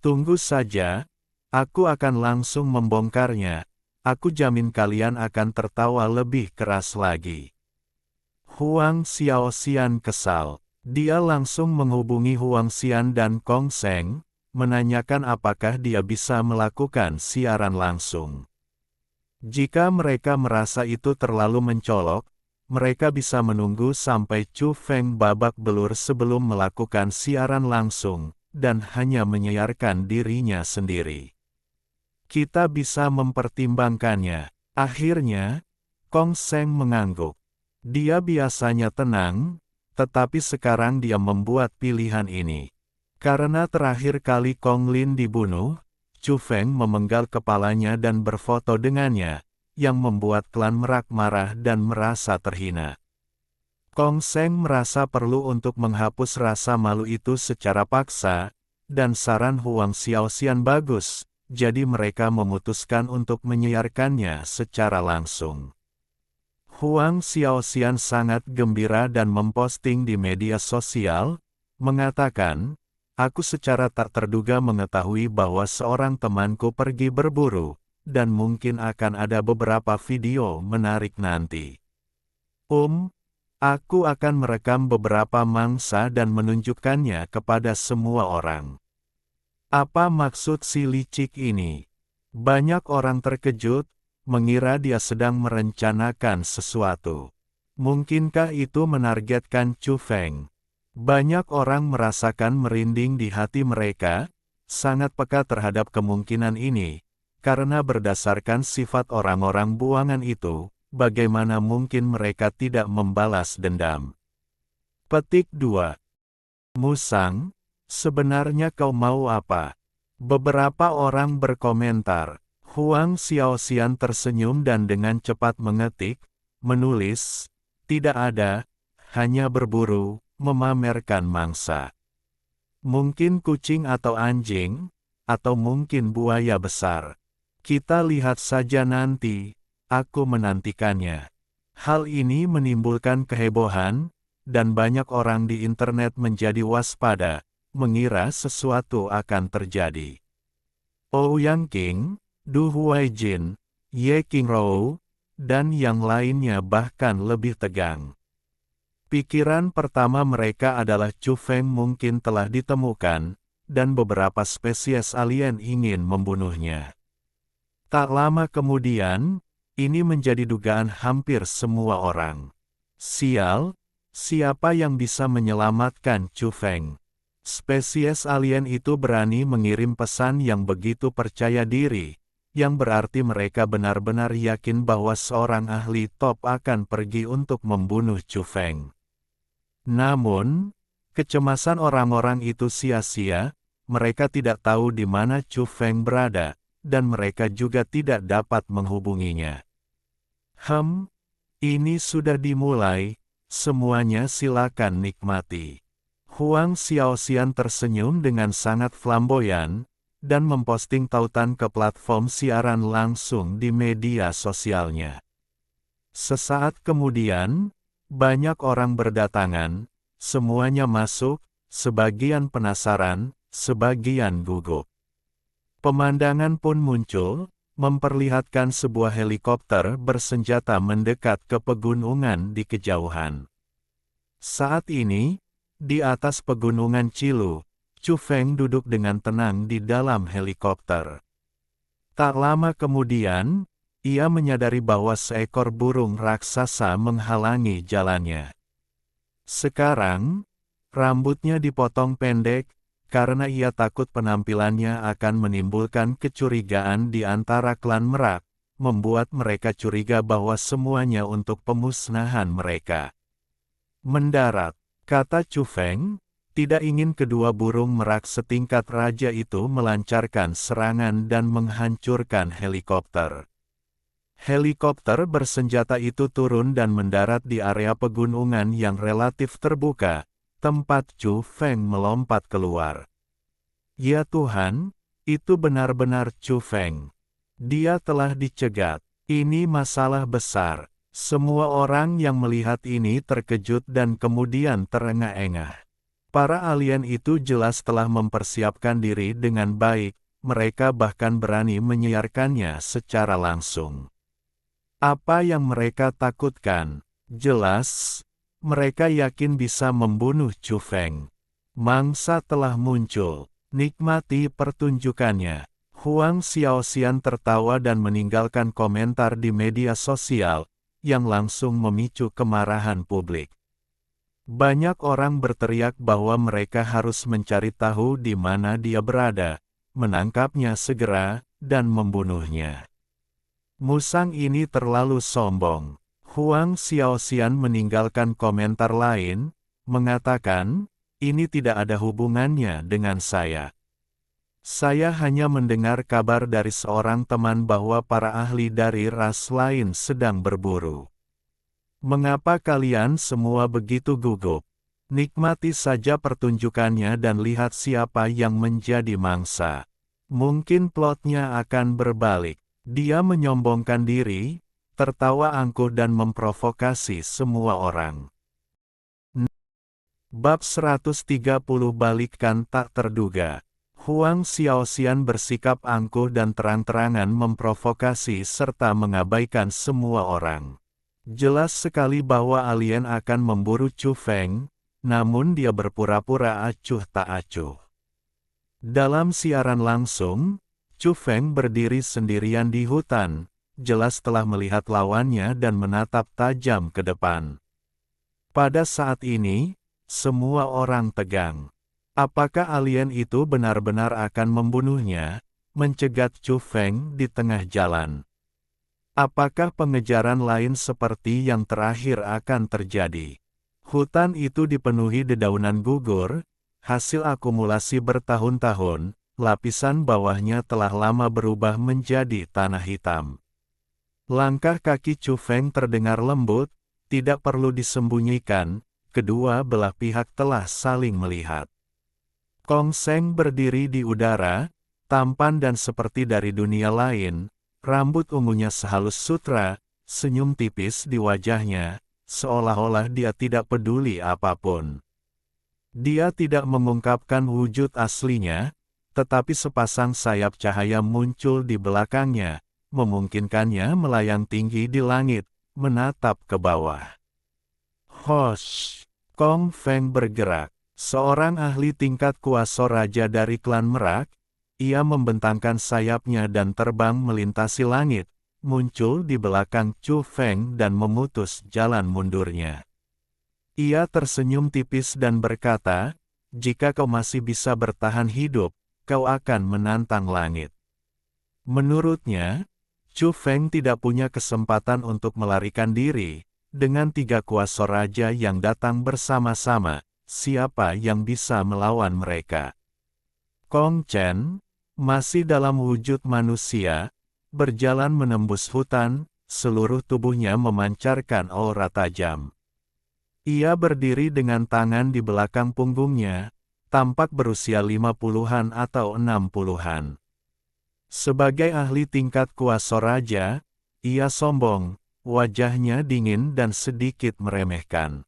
Tunggu saja, aku akan langsung membongkarnya, aku jamin kalian akan tertawa lebih keras lagi. Huang Xiaoxian kesal. Dia langsung menghubungi Huang Xian dan Kong Seng, menanyakan apakah dia bisa melakukan siaran langsung. Jika mereka merasa itu terlalu mencolok, mereka bisa menunggu sampai Chu Feng babak belur sebelum melakukan siaran langsung, dan hanya menyiarkan dirinya sendiri. Kita bisa mempertimbangkannya. Akhirnya, Kong Seng mengangguk. Dia biasanya tenang, tetapi sekarang dia membuat pilihan ini. Karena terakhir kali Kong Lin dibunuh, Chu Feng memenggal kepalanya dan berfoto dengannya, yang membuat klan Merak marah dan merasa terhina. Kong Seng merasa perlu untuk menghapus rasa malu itu secara paksa, dan saran Huang Xiaoxian bagus, jadi mereka memutuskan untuk menyiarkannya secara langsung. Huang Xiaoxian sangat gembira dan memposting di media sosial, mengatakan, Aku secara tak terduga mengetahui bahwa seorang temanku pergi berburu, dan mungkin akan ada beberapa video menarik nanti. Aku akan merekam beberapa mangsa dan menunjukkannya kepada semua orang. Apa maksud si licik ini? Banyak orang terkejut, mengira dia sedang merencanakan sesuatu. Mungkinkah itu menargetkan Chu Feng? Banyak orang merasakan merinding di hati mereka, sangat peka terhadap kemungkinan ini, karena berdasarkan sifat orang-orang buangan itu, bagaimana mungkin mereka tidak membalas dendam. Petik 2. Musang, sebenarnya kau mau apa? Beberapa orang berkomentar. Huang Xiaoxian tersenyum dan dengan cepat menulis, tidak ada, hanya berburu, memamerkan mangsa. Mungkin kucing atau anjing, atau mungkin buaya besar. Kita lihat saja nanti, aku menantikannya. Hal ini menimbulkan kehebohan, dan banyak orang di internet menjadi waspada, mengira sesuatu akan terjadi. Ouyang King, Du Huaijin, Ye Qingrou, dan yang lainnya bahkan lebih tegang. Pikiran pertama mereka adalah Chu Feng mungkin telah ditemukan, dan beberapa spesies alien ingin membunuhnya. Tak lama kemudian, ini menjadi dugaan hampir semua orang. Sial, siapa yang bisa menyelamatkan Chu Feng? Spesies alien itu berani mengirim pesan yang begitu percaya diri, yang berarti mereka benar-benar yakin bahwa seorang ahli top akan pergi untuk membunuh Chu Feng. Namun, kecemasan orang-orang itu sia-sia, mereka tidak tahu di mana Chu Feng berada, dan mereka juga tidak dapat menghubunginya. Ini sudah dimulai, semuanya silakan nikmati. Huang Xiaoxian tersenyum dengan sangat flamboyan, dan memposting tautan ke platform siaran langsung di media sosialnya. Sesaat kemudian, banyak orang berdatangan, semuanya masuk, sebagian penasaran, sebagian gugup. Pemandangan pun muncul, memperlihatkan sebuah helikopter bersenjata mendekat ke pegunungan di kejauhan. Saat ini, di atas pegunungan Chilu, Chu Feng duduk dengan tenang di dalam helikopter. Tak lama kemudian, ia menyadari bahwa seekor burung raksasa menghalangi jalannya. Sekarang, rambutnya dipotong pendek, karena ia takut penampilannya akan menimbulkan kecurigaan di antara klan Merak, membuat mereka curiga bahwa semuanya untuk pemusnahan mereka. Mendarat, kata Chu Feng, tidak ingin kedua burung merak setingkat raja itu melancarkan serangan dan menghancurkan helikopter. Helikopter bersenjata itu turun dan mendarat di area pegunungan yang relatif terbuka, tempat Chu Feng melompat keluar. Ya Tuhan, itu benar-benar Chu Feng. Dia telah dicegat. Ini masalah besar. Semua orang yang melihat ini terkejut dan kemudian terengah-engah. Para alien itu jelas telah mempersiapkan diri dengan baik, mereka bahkan berani menyiarkannya secara langsung. Apa yang mereka takutkan? Jelas, mereka yakin bisa membunuh Chu Feng. Mangsa telah muncul. Nikmati pertunjukannya. Huang Xiaoxian tertawa dan meninggalkan komentar di media sosial, yang langsung memicu kemarahan publik. Banyak orang berteriak bahwa mereka harus mencari tahu di mana dia berada, menangkapnya segera, dan membunuhnya. Musang ini terlalu sombong. Huang Xiaoxian meninggalkan komentar lain, mengatakan, ini tidak ada hubungannya dengan saya. Saya hanya mendengar kabar dari seorang teman bahwa para ahli dari ras lain sedang berburu. Mengapa kalian semua begitu gugup? Nikmati saja pertunjukannya dan lihat siapa yang menjadi mangsa. Mungkin plotnya akan berbalik. Dia menyombongkan diri, tertawa angkuh dan memprovokasi semua orang. Bab 130 Balikan tak terduga. Huang Xiaoxian bersikap angkuh dan terang-terangan memprovokasi serta mengabaikan semua orang. Jelas sekali bahwa alien akan memburu Chu Feng, namun dia berpura-pura acuh tak acuh. Dalam siaran langsung, Chu Feng berdiri sendirian di hutan, jelas telah melihat lawannya dan menatap tajam ke depan. Pada saat ini, semua orang tegang. Apakah alien itu benar-benar akan membunuhnya, mencegat Chu Feng di tengah jalan? Apakah pengejaran lain seperti yang terakhir akan terjadi? Hutan itu dipenuhi dedaunan gugur, hasil akumulasi bertahun-tahun, lapisan bawahnya telah lama berubah menjadi tanah hitam. Langkah kaki Chu Feng terdengar lembut, tidak perlu disembunyikan, kedua belah pihak telah saling melihat. Kong Seng berdiri di udara, tampan dan seperti dari dunia lain, rambut ungunya sehalus sutra, senyum tipis di wajahnya, seolah-olah dia tidak peduli apapun. Dia tidak mengungkapkan wujud aslinya, tetapi sepasang sayap cahaya muncul di belakangnya, memungkinkannya melayang tinggi di langit, menatap ke bawah. Hosh! Kong Feng bergerak. Seorang ahli tingkat kuasa raja dari klan Merak, ia membentangkan sayapnya dan terbang melintasi langit, muncul di belakang Chu Feng dan memutus jalan mundurnya. Ia tersenyum tipis dan berkata, "Jika kau masih bisa bertahan hidup, kau akan menantang langit." Menurutnya, Chu Feng tidak punya kesempatan untuk melarikan diri, dengan tiga kuasa raja yang datang bersama-sama. Siapa yang bisa melawan mereka? Kong Chen, masih dalam wujud manusia, berjalan menembus hutan, seluruh tubuhnya memancarkan aura tajam. Ia berdiri dengan tangan di belakang punggungnya, tampak berusia 50-an atau 60-an. Sebagai ahli tingkat kuasa raja, ia sombong, wajahnya dingin dan sedikit meremehkan.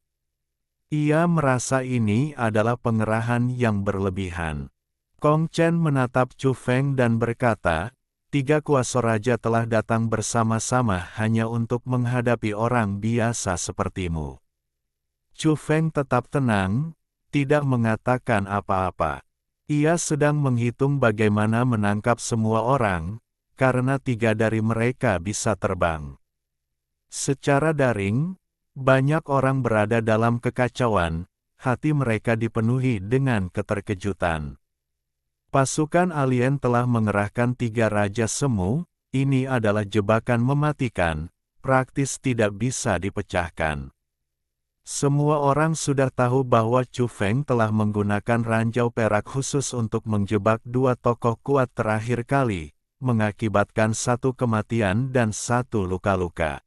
Ia merasa ini adalah pengerahan yang berlebihan. Kong Chen menatap Chu Feng dan berkata, "Tiga kuasa raja telah datang bersama-sama hanya untuk menghadapi orang biasa sepertimu." Chu Feng tetap tenang, tidak mengatakan apa-apa. Ia sedang menghitung bagaimana menangkap semua orang, karena tiga dari mereka bisa terbang. Secara daring, banyak orang berada dalam kekacauan, hati mereka dipenuhi dengan keterkejutan. Pasukan alien telah mengerahkan tiga raja semu, ini adalah jebakan mematikan, praktis tidak bisa dipecahkan. Semua orang sudah tahu bahwa Chu Feng telah menggunakan ranjau perak khusus untuk menjebak dua tokoh kuat terakhir kali, mengakibatkan satu kematian dan satu luka-luka.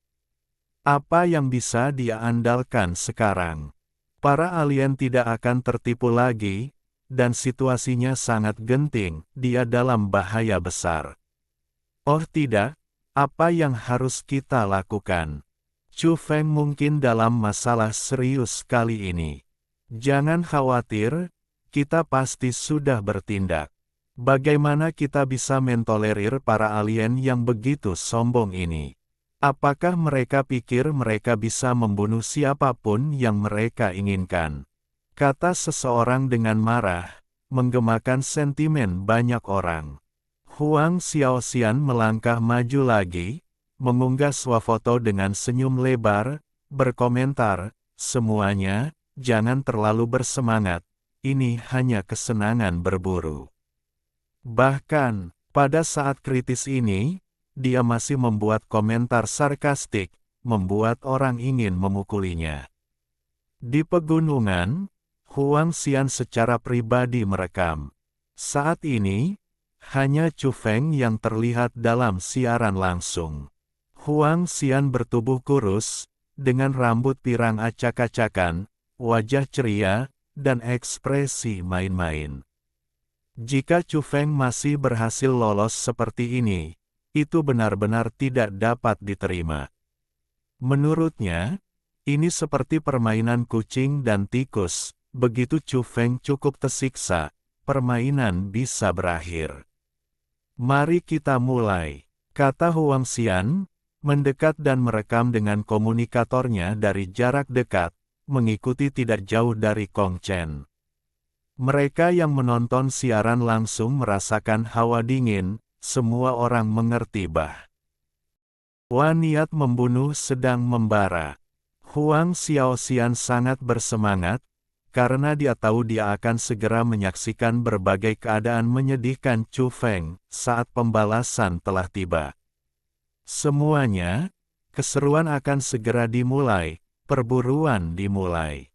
Apa yang bisa dia andalkan sekarang? Para alien tidak akan tertipu lagi, dan situasinya sangat genting, dia dalam bahaya besar. Oh tidak, apa yang harus kita lakukan? Chu Feng mungkin dalam masalah serius kali ini. Jangan khawatir, kita pasti sudah bertindak. Bagaimana kita bisa mentolerir para alien yang begitu sombong ini? Apakah mereka pikir mereka bisa membunuh siapapun yang mereka inginkan? Kata seseorang dengan marah, menggemakan sentimen banyak orang. Huang Xiaoxian melangkah maju lagi, mengunggah swafoto dengan senyum lebar, berkomentar, "Semuanya, jangan terlalu bersemangat, ini hanya kesenangan berburu." Bahkan, pada saat kritis ini, dia masih membuat komentar sarkastik, membuat orang ingin memukulinya. Di pegunungan, Huang Xian secara pribadi merekam. Saat ini, hanya Chu Feng yang terlihat dalam siaran langsung. Huang Xian bertubuh kurus, dengan rambut pirang acak-acakan, wajah ceria, dan ekspresi main-main. Jika Chu Feng masih berhasil lolos seperti ini, itu benar-benar tidak dapat diterima. Menurutnya, ini seperti permainan kucing dan tikus, begitu Chu Feng cukup tersiksa, permainan bisa berakhir. Mari kita mulai, kata Huang Xian, mendekat dan merekam dengan komunikatornya dari jarak dekat, mengikuti tidak jauh dari Kong Chen. Mereka yang menonton siaran langsung merasakan hawa dingin, semua orang mengerti bahwa niat membunuh sedang membara. Huang Xiaoxian sangat bersemangat, karena dia tahu dia akan segera menyaksikan berbagai keadaan menyedihkan Chu Feng saat pembalasan telah tiba. Semuanya, keseruan akan segera dimulai, perburuan dimulai.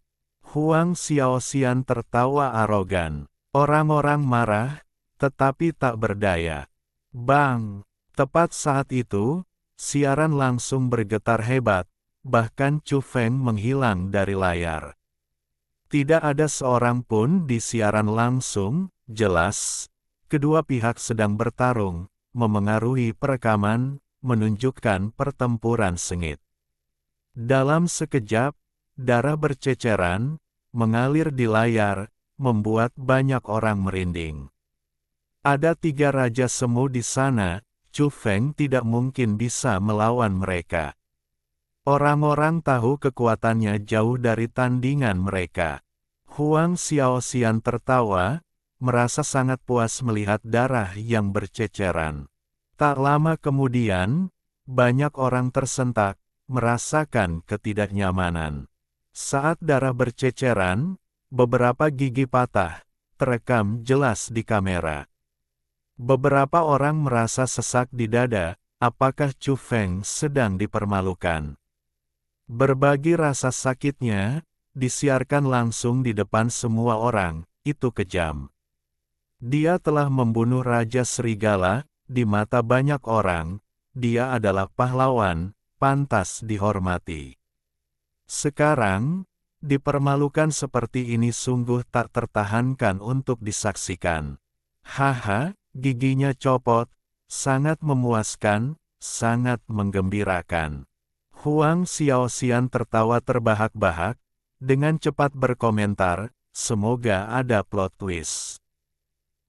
Huang Xiaoxian tertawa arogan. Orang-orang marah, tetapi tak berdaya. Bang! Tepat saat itu, siaran langsung bergetar hebat, bahkan Chu Feng menghilang dari layar. Tidak ada seorang pun di siaran langsung, jelas, kedua pihak sedang bertarung, memengaruhi perekaman, menunjukkan pertempuran sengit. Dalam sekejap, darah berceceran, mengalir di layar, membuat banyak orang merinding. Ada 3 raja semu di sana, Chu Feng tidak mungkin bisa melawan mereka. Orang-orang tahu kekuatannya jauh dari tandingan mereka. Huang Xiaoxian tertawa, merasa sangat puas melihat darah yang berceceran. Tak lama kemudian, banyak orang tersentak, merasakan ketidaknyamanan. Saat darah berceceran, beberapa gigi patah, terekam jelas di kamera. Beberapa orang merasa sesak di dada, apakah Chu Feng sedang dipermalukan? Berbagi rasa sakitnya, disiarkan langsung di depan semua orang, itu kejam. Dia telah membunuh Raja Serigala, di mata banyak orang, dia adalah pahlawan, pantas dihormati. Sekarang, dipermalukan seperti ini sungguh tak tertahankan untuk disaksikan. Haha, giginya copot, sangat memuaskan, sangat menggembirakan. Huang Xiaoxian tertawa terbahak-bahak, dengan cepat berkomentar, semoga ada plot twist.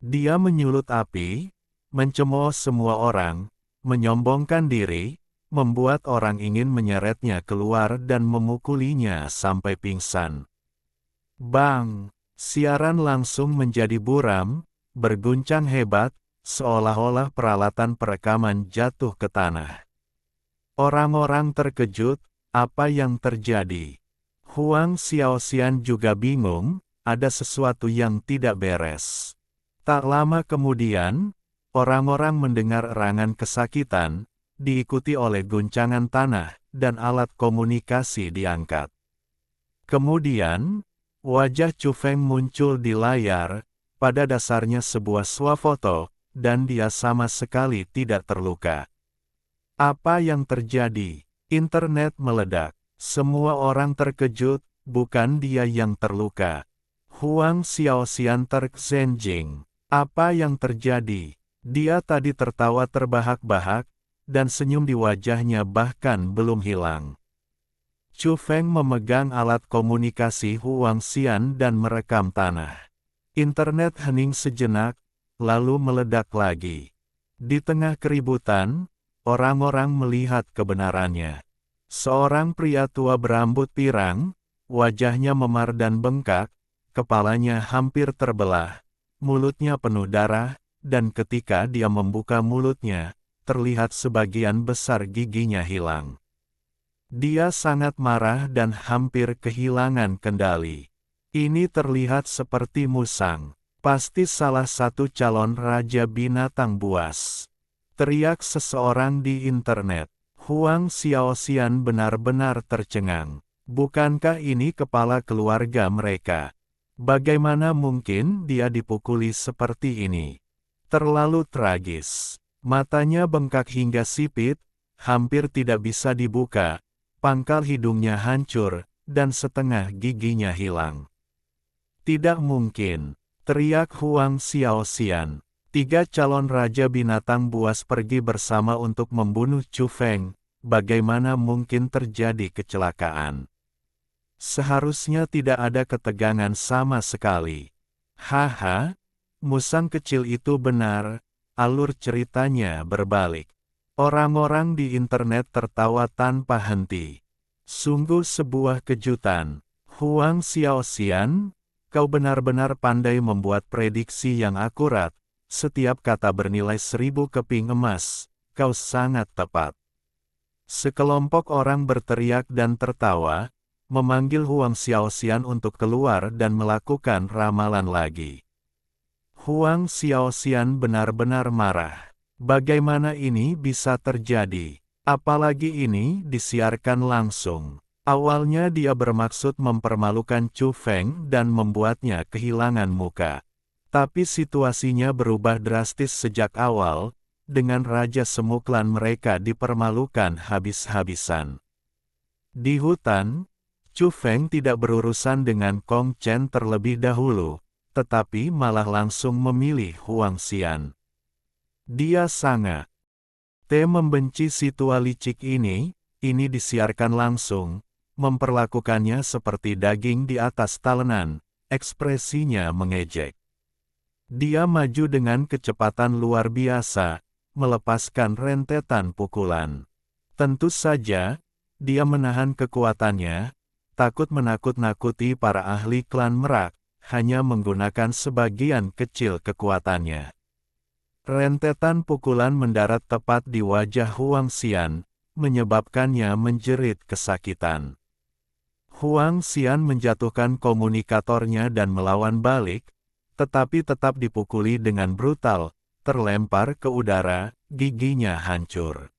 Dia menyulut api, mencemooh semua orang, menyombongkan diri, membuat orang ingin menyeretnya keluar dan memukulinya sampai pingsan. Bang! Siaran langsung menjadi buram, berguncang hebat, seolah-olah peralatan perekaman jatuh ke tanah. Orang-orang terkejut, apa yang terjadi? Huang Xiaoxian juga bingung, ada sesuatu yang tidak beres. Tak lama kemudian, orang-orang mendengar erangan kesakitan, diikuti oleh guncangan tanah, dan alat komunikasi diangkat. Kemudian, wajah Chu Feng muncul di layar, pada dasarnya sebuah swafoto, dan dia sama sekali tidak terluka. Apa yang terjadi? Internet meledak. Semua orang terkejut, bukan dia yang terluka. Huang Xiaoxian terksenjing. Apa yang terjadi? Dia tadi tertawa terbahak-bahak, dan senyum di wajahnya bahkan belum hilang. Chu Feng memegang alat komunikasi Huang Xian dan merekam tanah. Internet hening sejenak, lalu meledak lagi. Di tengah keributan, orang-orang melihat kebenarannya. Seorang pria tua berambut pirang, wajahnya memar dan bengkak, kepalanya hampir terbelah, mulutnya penuh darah, dan ketika dia membuka mulutnya, terlihat sebagian besar giginya hilang. Dia sangat marah dan hampir kehilangan kendali. Ini terlihat seperti musang. Pasti salah satu calon raja binatang buas. Teriak seseorang di internet. Huang Xiaoxian benar-benar tercengang. Bukankah ini kepala keluarga mereka? Bagaimana mungkin dia dipukuli seperti ini? Terlalu tragis. Matanya bengkak hingga sipit, hampir tidak bisa dibuka, pangkal hidungnya hancur, dan setengah giginya hilang. Tidak mungkin, teriak Huang Xiaoxian. 3 calon raja binatang buas pergi bersama untuk membunuh Chu Feng, bagaimana mungkin terjadi kecelakaan? Seharusnya tidak ada ketegangan sama sekali. Haha, musang kecil itu benar, alur ceritanya berbalik. Orang-orang di internet tertawa tanpa henti. Sungguh sebuah kejutan. Huang Xiaoxian, kau benar-benar pandai membuat prediksi yang akurat. Setiap kata bernilai 1000 keping emas, kau sangat tepat. Sekelompok orang berteriak dan tertawa, memanggil Huang Xiaoxian untuk keluar dan melakukan ramalan lagi. Huang Xiaoxian benar-benar marah. Bagaimana ini bisa terjadi? Apalagi ini disiarkan langsung. Awalnya dia bermaksud mempermalukan Chu Feng dan membuatnya kehilangan muka. Tapi situasinya berubah drastis sejak awal, dengan Raja Semuklan mereka dipermalukan habis-habisan. Di hutan, Chu Feng tidak berurusan dengan Kong Chen terlebih dahulu, tetapi malah langsung memilih Huang Xian. Dia sangat membenci situasi licik ini disiarkan langsung, memperlakukannya seperti daging di atas talenan, ekspresinya mengejek. Dia maju dengan kecepatan luar biasa, melepaskan rentetan pukulan. Tentu saja, dia menahan kekuatannya, takut menakut-nakuti para ahli klan Merak, hanya menggunakan sebagian kecil kekuatannya. Rentetan pukulan mendarat tepat di wajah Huang Xian, menyebabkannya menjerit kesakitan. Huang Xian menjatuhkan komunikatornya dan melawan balik, tetapi tetap dipukuli dengan brutal, terlempar ke udara, giginya hancur.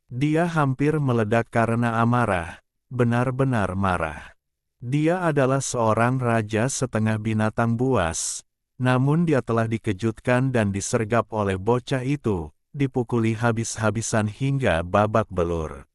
Dia hampir meledak karena amarah, benar-benar marah. Dia adalah seorang raja setengah binatang buas, namun dia telah dikejutkan dan disergap oleh bocah itu, dipukuli habis-habisan hingga babak belur.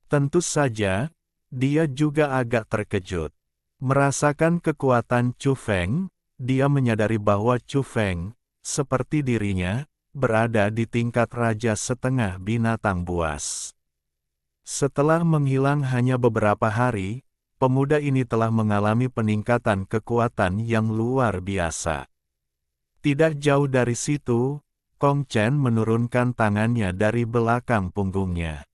Tentu saja, dia juga agak terkejut. Merasakan kekuatan Chu Feng, dia menyadari bahwa Chu Feng, seperti dirinya, berada di tingkat raja setengah binatang buas. Setelah menghilang hanya beberapa hari, pemuda ini telah mengalami peningkatan kekuatan yang luar biasa. Tidak jauh dari situ, Kong Chen menurunkan tangannya dari belakang punggungnya.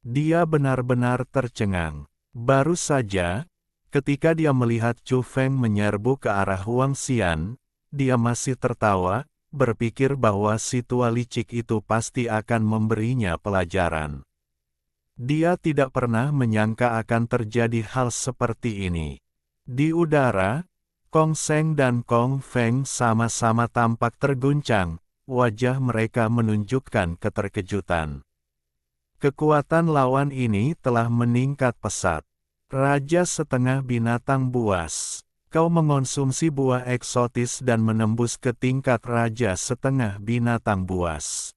Dia benar-benar tercengang. Baru saja, ketika dia melihat Chu Feng menyerbu ke arah Huang Xian, dia masih tertawa, berpikir bahwa situasi licik itu pasti akan memberinya pelajaran. Dia tidak pernah menyangka akan terjadi hal seperti ini. Di udara, Kong Seng dan Kong Feng sama-sama tampak terguncang, wajah mereka menunjukkan keterkejutan. Kekuatan lawan ini telah meningkat pesat. Raja setengah binatang buas. Kau mengonsumsi buah eksotis dan menembus ke tingkat raja setengah binatang buas.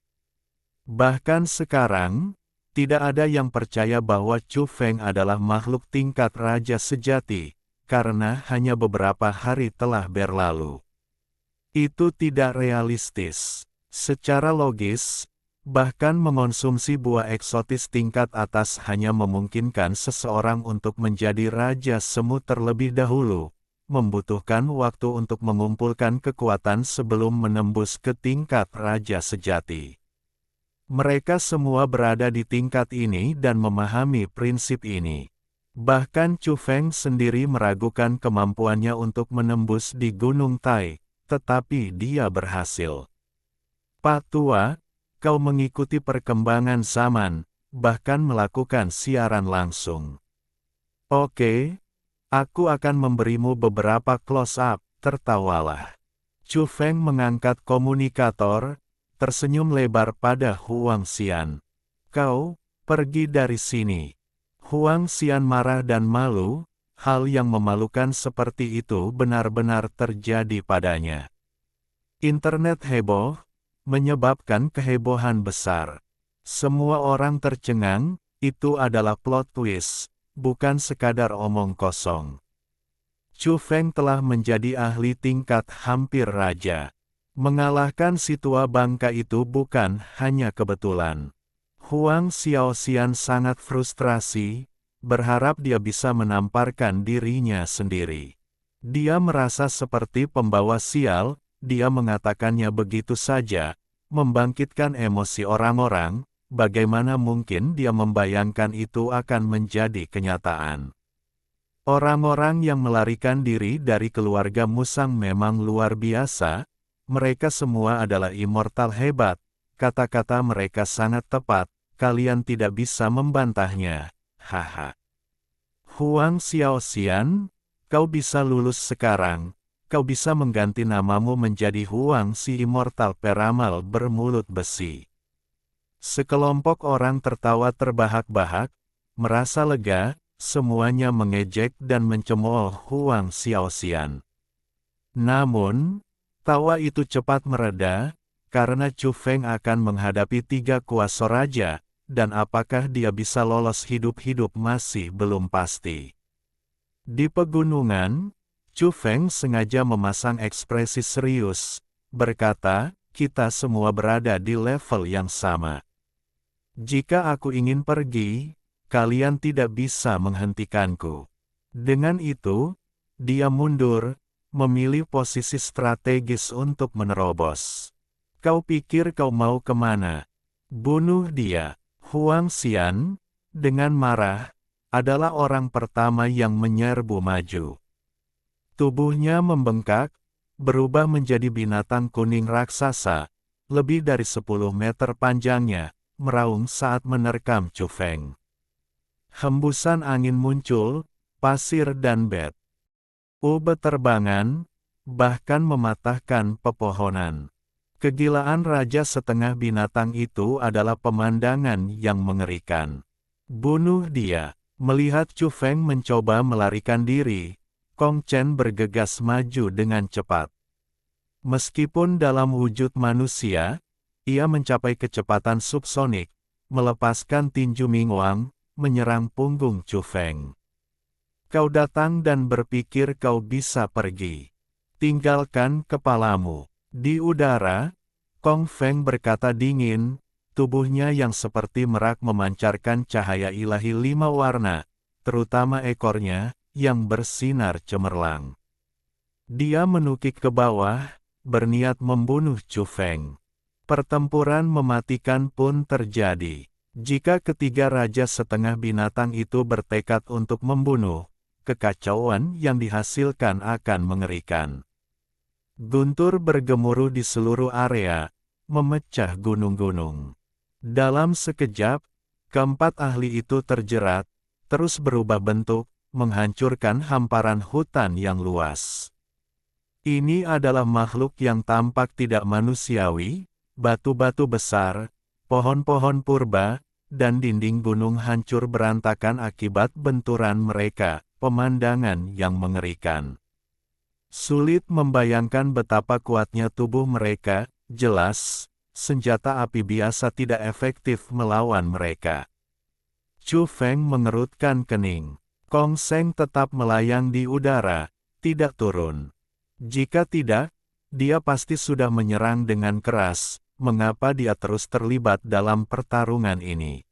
Bahkan sekarang, tidak ada yang percaya bahwa Chu Feng adalah makhluk tingkat raja sejati, karena hanya beberapa hari telah berlalu. Itu tidak realistis. Secara logis, bahkan mengonsumsi buah eksotis tingkat atas hanya memungkinkan seseorang untuk menjadi raja semu terlebih dahulu, membutuhkan waktu untuk mengumpulkan kekuatan sebelum menembus ke tingkat raja sejati. Mereka semua berada di tingkat ini dan memahami prinsip ini. Bahkan Chu Feng sendiri meragukan kemampuannya untuk menembus di Gunung Tai, tetapi dia berhasil. Pak Tua, kau mengikuti perkembangan zaman, bahkan melakukan siaran langsung. Oke. Aku akan memberimu beberapa close-up, tertawalah. Chu Feng mengangkat komunikator, tersenyum lebar pada Huang Xian. Kau, pergi dari sini. Huang Xian marah dan malu, hal yang memalukan seperti itu benar-benar terjadi padanya. Internet heboh, menyebabkan kehebohan besar. Semua orang tercengang, itu adalah plot twist. Bukan sekadar omong kosong. Chu Feng telah menjadi ahli tingkat hampir raja. Mengalahkan si tua bangka itu bukan hanya kebetulan. Huang Xiaoxian sangat frustrasi, berharap dia bisa menamparkan dirinya sendiri. Dia merasa seperti pembawa sial, dia mengatakannya begitu saja, membangkitkan emosi orang-orang, bagaimana mungkin dia membayangkan itu akan menjadi kenyataan. Orang-orang yang melarikan diri dari keluarga Musang memang luar biasa, mereka semua adalah immortal hebat, kata-kata mereka sangat tepat, kalian tidak bisa membantahnya, haha. Huang Xiaoxian, kau bisa lulus sekarang, kau bisa mengganti namamu menjadi Huang si Immortal Peramal bermulut besi. Sekelompok orang tertawa terbahak-bahak, merasa lega, semuanya mengejek dan mencemooh Huang Xiaoxian. Namun, tawa itu cepat mereda, karena Chu Feng akan menghadapi 3 kuasa raja, dan apakah dia bisa lolos hidup-hidup masih belum pasti. Di pegunungan, Chu Feng sengaja memasang ekspresi serius, berkata, kita semua berada di level yang sama. Jika aku ingin pergi, kalian tidak bisa menghentikanku. Dengan itu, dia mundur, memilih posisi strategis untuk menerobos. Kau pikir kau mau kemana? Bunuh dia. Huang Xian, dengan marah, adalah orang pertama yang menyerbu maju. Tubuhnya membengkak, berubah menjadi binatang kuning raksasa, lebih dari 10 meter panjangnya, meraung saat menerkam Chu Feng. Hembusan angin muncul, pasir dan beterbangan, bahkan mematahkan pepohonan. Kegilaan raja setengah binatang itu adalah pemandangan yang mengerikan. Bunuh dia. Melihat Chu Feng mencoba melarikan diri, Kong Chen bergegas maju dengan cepat. Meskipun dalam wujud manusia, ia mencapai kecepatan subsonik, melepaskan tinju Mingwang, menyerang punggung Chu Feng. Kau datang dan berpikir kau bisa pergi. Tinggalkan kepalamu. Di udara, Kong Feng berkata dingin, tubuhnya yang seperti merak memancarkan cahaya ilahi 5 warna, terutama ekornya, yang bersinar cemerlang. Dia menukik ke bawah, berniat membunuh Chu Feng. Pertempuran mematikan pun terjadi. Jika ketiga raja setengah binatang itu bertekad untuk membunuh, kekacauan yang dihasilkan akan mengerikan. Guntur bergemuruh di seluruh area, memecah gunung-gunung. Dalam sekejap, keempat ahli itu terjerat, terus berubah bentuk, menghancurkan hamparan hutan yang luas. Ini adalah makhluk yang tampak tidak manusiawi, batu-batu besar, pohon-pohon purba, dan dinding gunung hancur berantakan akibat benturan mereka, pemandangan yang mengerikan. Sulit membayangkan betapa kuatnya tubuh mereka, jelas, senjata api biasa tidak efektif melawan mereka. Chu Feng mengerutkan kening. Kong Seng tetap melayang di udara, tidak turun. Jika tidak, dia pasti sudah menyerang dengan keras. Mengapa dia terus terlibat dalam pertarungan ini?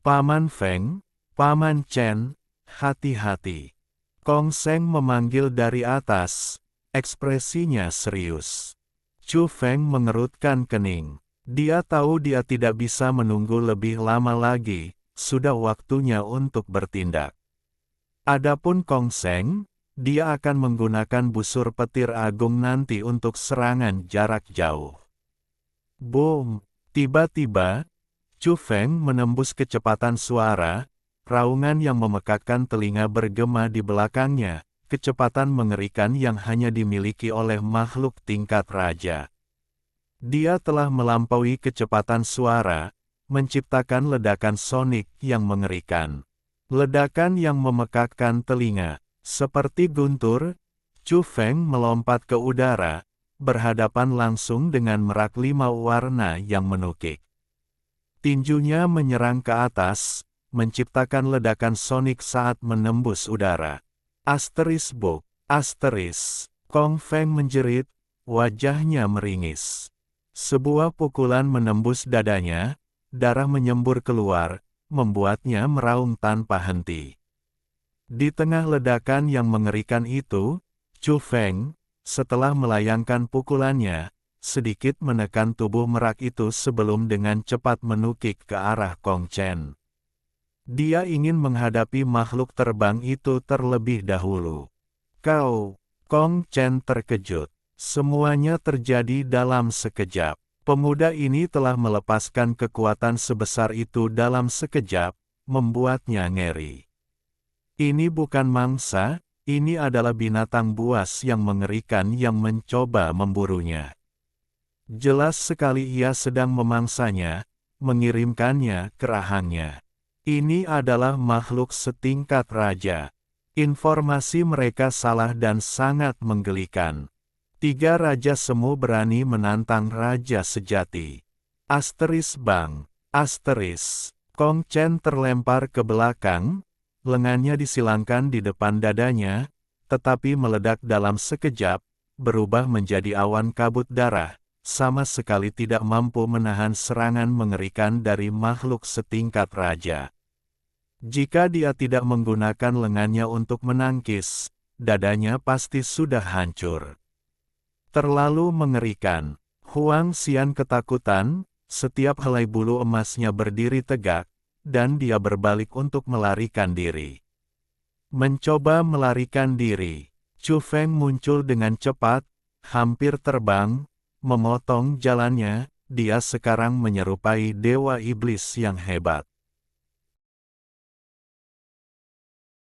Paman Feng, Paman Chen, hati-hati. Kong Seng memanggil dari atas, ekspresinya serius. Chu Feng mengerutkan kening. Dia tahu dia tidak bisa menunggu lebih lama lagi, sudah waktunya untuk bertindak. Adapun Kong Seng, dia akan menggunakan busur petir agung nanti untuk serangan jarak jauh. Boom! Tiba-tiba, Chu Feng menembus kecepatan suara, raungan yang memekakkan telinga bergema di belakangnya, kecepatan mengerikan yang hanya dimiliki oleh makhluk tingkat raja. Dia telah melampaui kecepatan suara, menciptakan ledakan sonik yang mengerikan. Ledakan yang memekakkan telinga, seperti guntur, Chu Feng melompat ke udara, berhadapan langsung dengan merak 5 warna yang menukik. Tinjunya menyerang ke atas, menciptakan ledakan sonik saat menembus udara. Asteris buk, asteris. Kong Feng menjerit, wajahnya meringis. Sebuah pukulan menembus dadanya, darah menyembur keluar, membuatnya meraung tanpa henti. Di tengah ledakan yang mengerikan itu, Chu Feng, setelah melayangkan pukulannya, sedikit menekan tubuh merak itu sebelum dengan cepat menukik ke arah Kong Chen. Dia ingin menghadapi makhluk terbang itu terlebih dahulu. Kau, Kong Chen terkejut. Semuanya terjadi dalam sekejap. Pemuda ini telah melepaskan kekuatan sebesar itu dalam sekejap, membuatnya ngeri. Ini bukan mangsa, ini adalah binatang buas yang mengerikan yang mencoba memburunya. Jelas sekali ia sedang memangsanya, mengirimkannya ke rahangnya. Ini adalah makhluk setingkat raja. Informasi mereka salah dan sangat menggelikan. 3 raja semu berani menantang raja sejati. Asteris bang, asteris. Kong Chen terlempar ke belakang, lengannya disilangkan di depan dadanya, tetapi meledak dalam sekejap, berubah menjadi awan kabut darah, sama sekali tidak mampu menahan serangan mengerikan dari makhluk setingkat raja. Jika dia tidak menggunakan lengannya untuk menangkis, dadanya pasti sudah hancur. Terlalu mengerikan. Huang Xian ketakutan, setiap helai bulu emasnya berdiri tegak, dan dia berbalik untuk melarikan diri. Mencoba melarikan diri, Chu Feng muncul dengan cepat, hampir terbang, memotong jalannya, dia sekarang menyerupai dewa iblis yang hebat.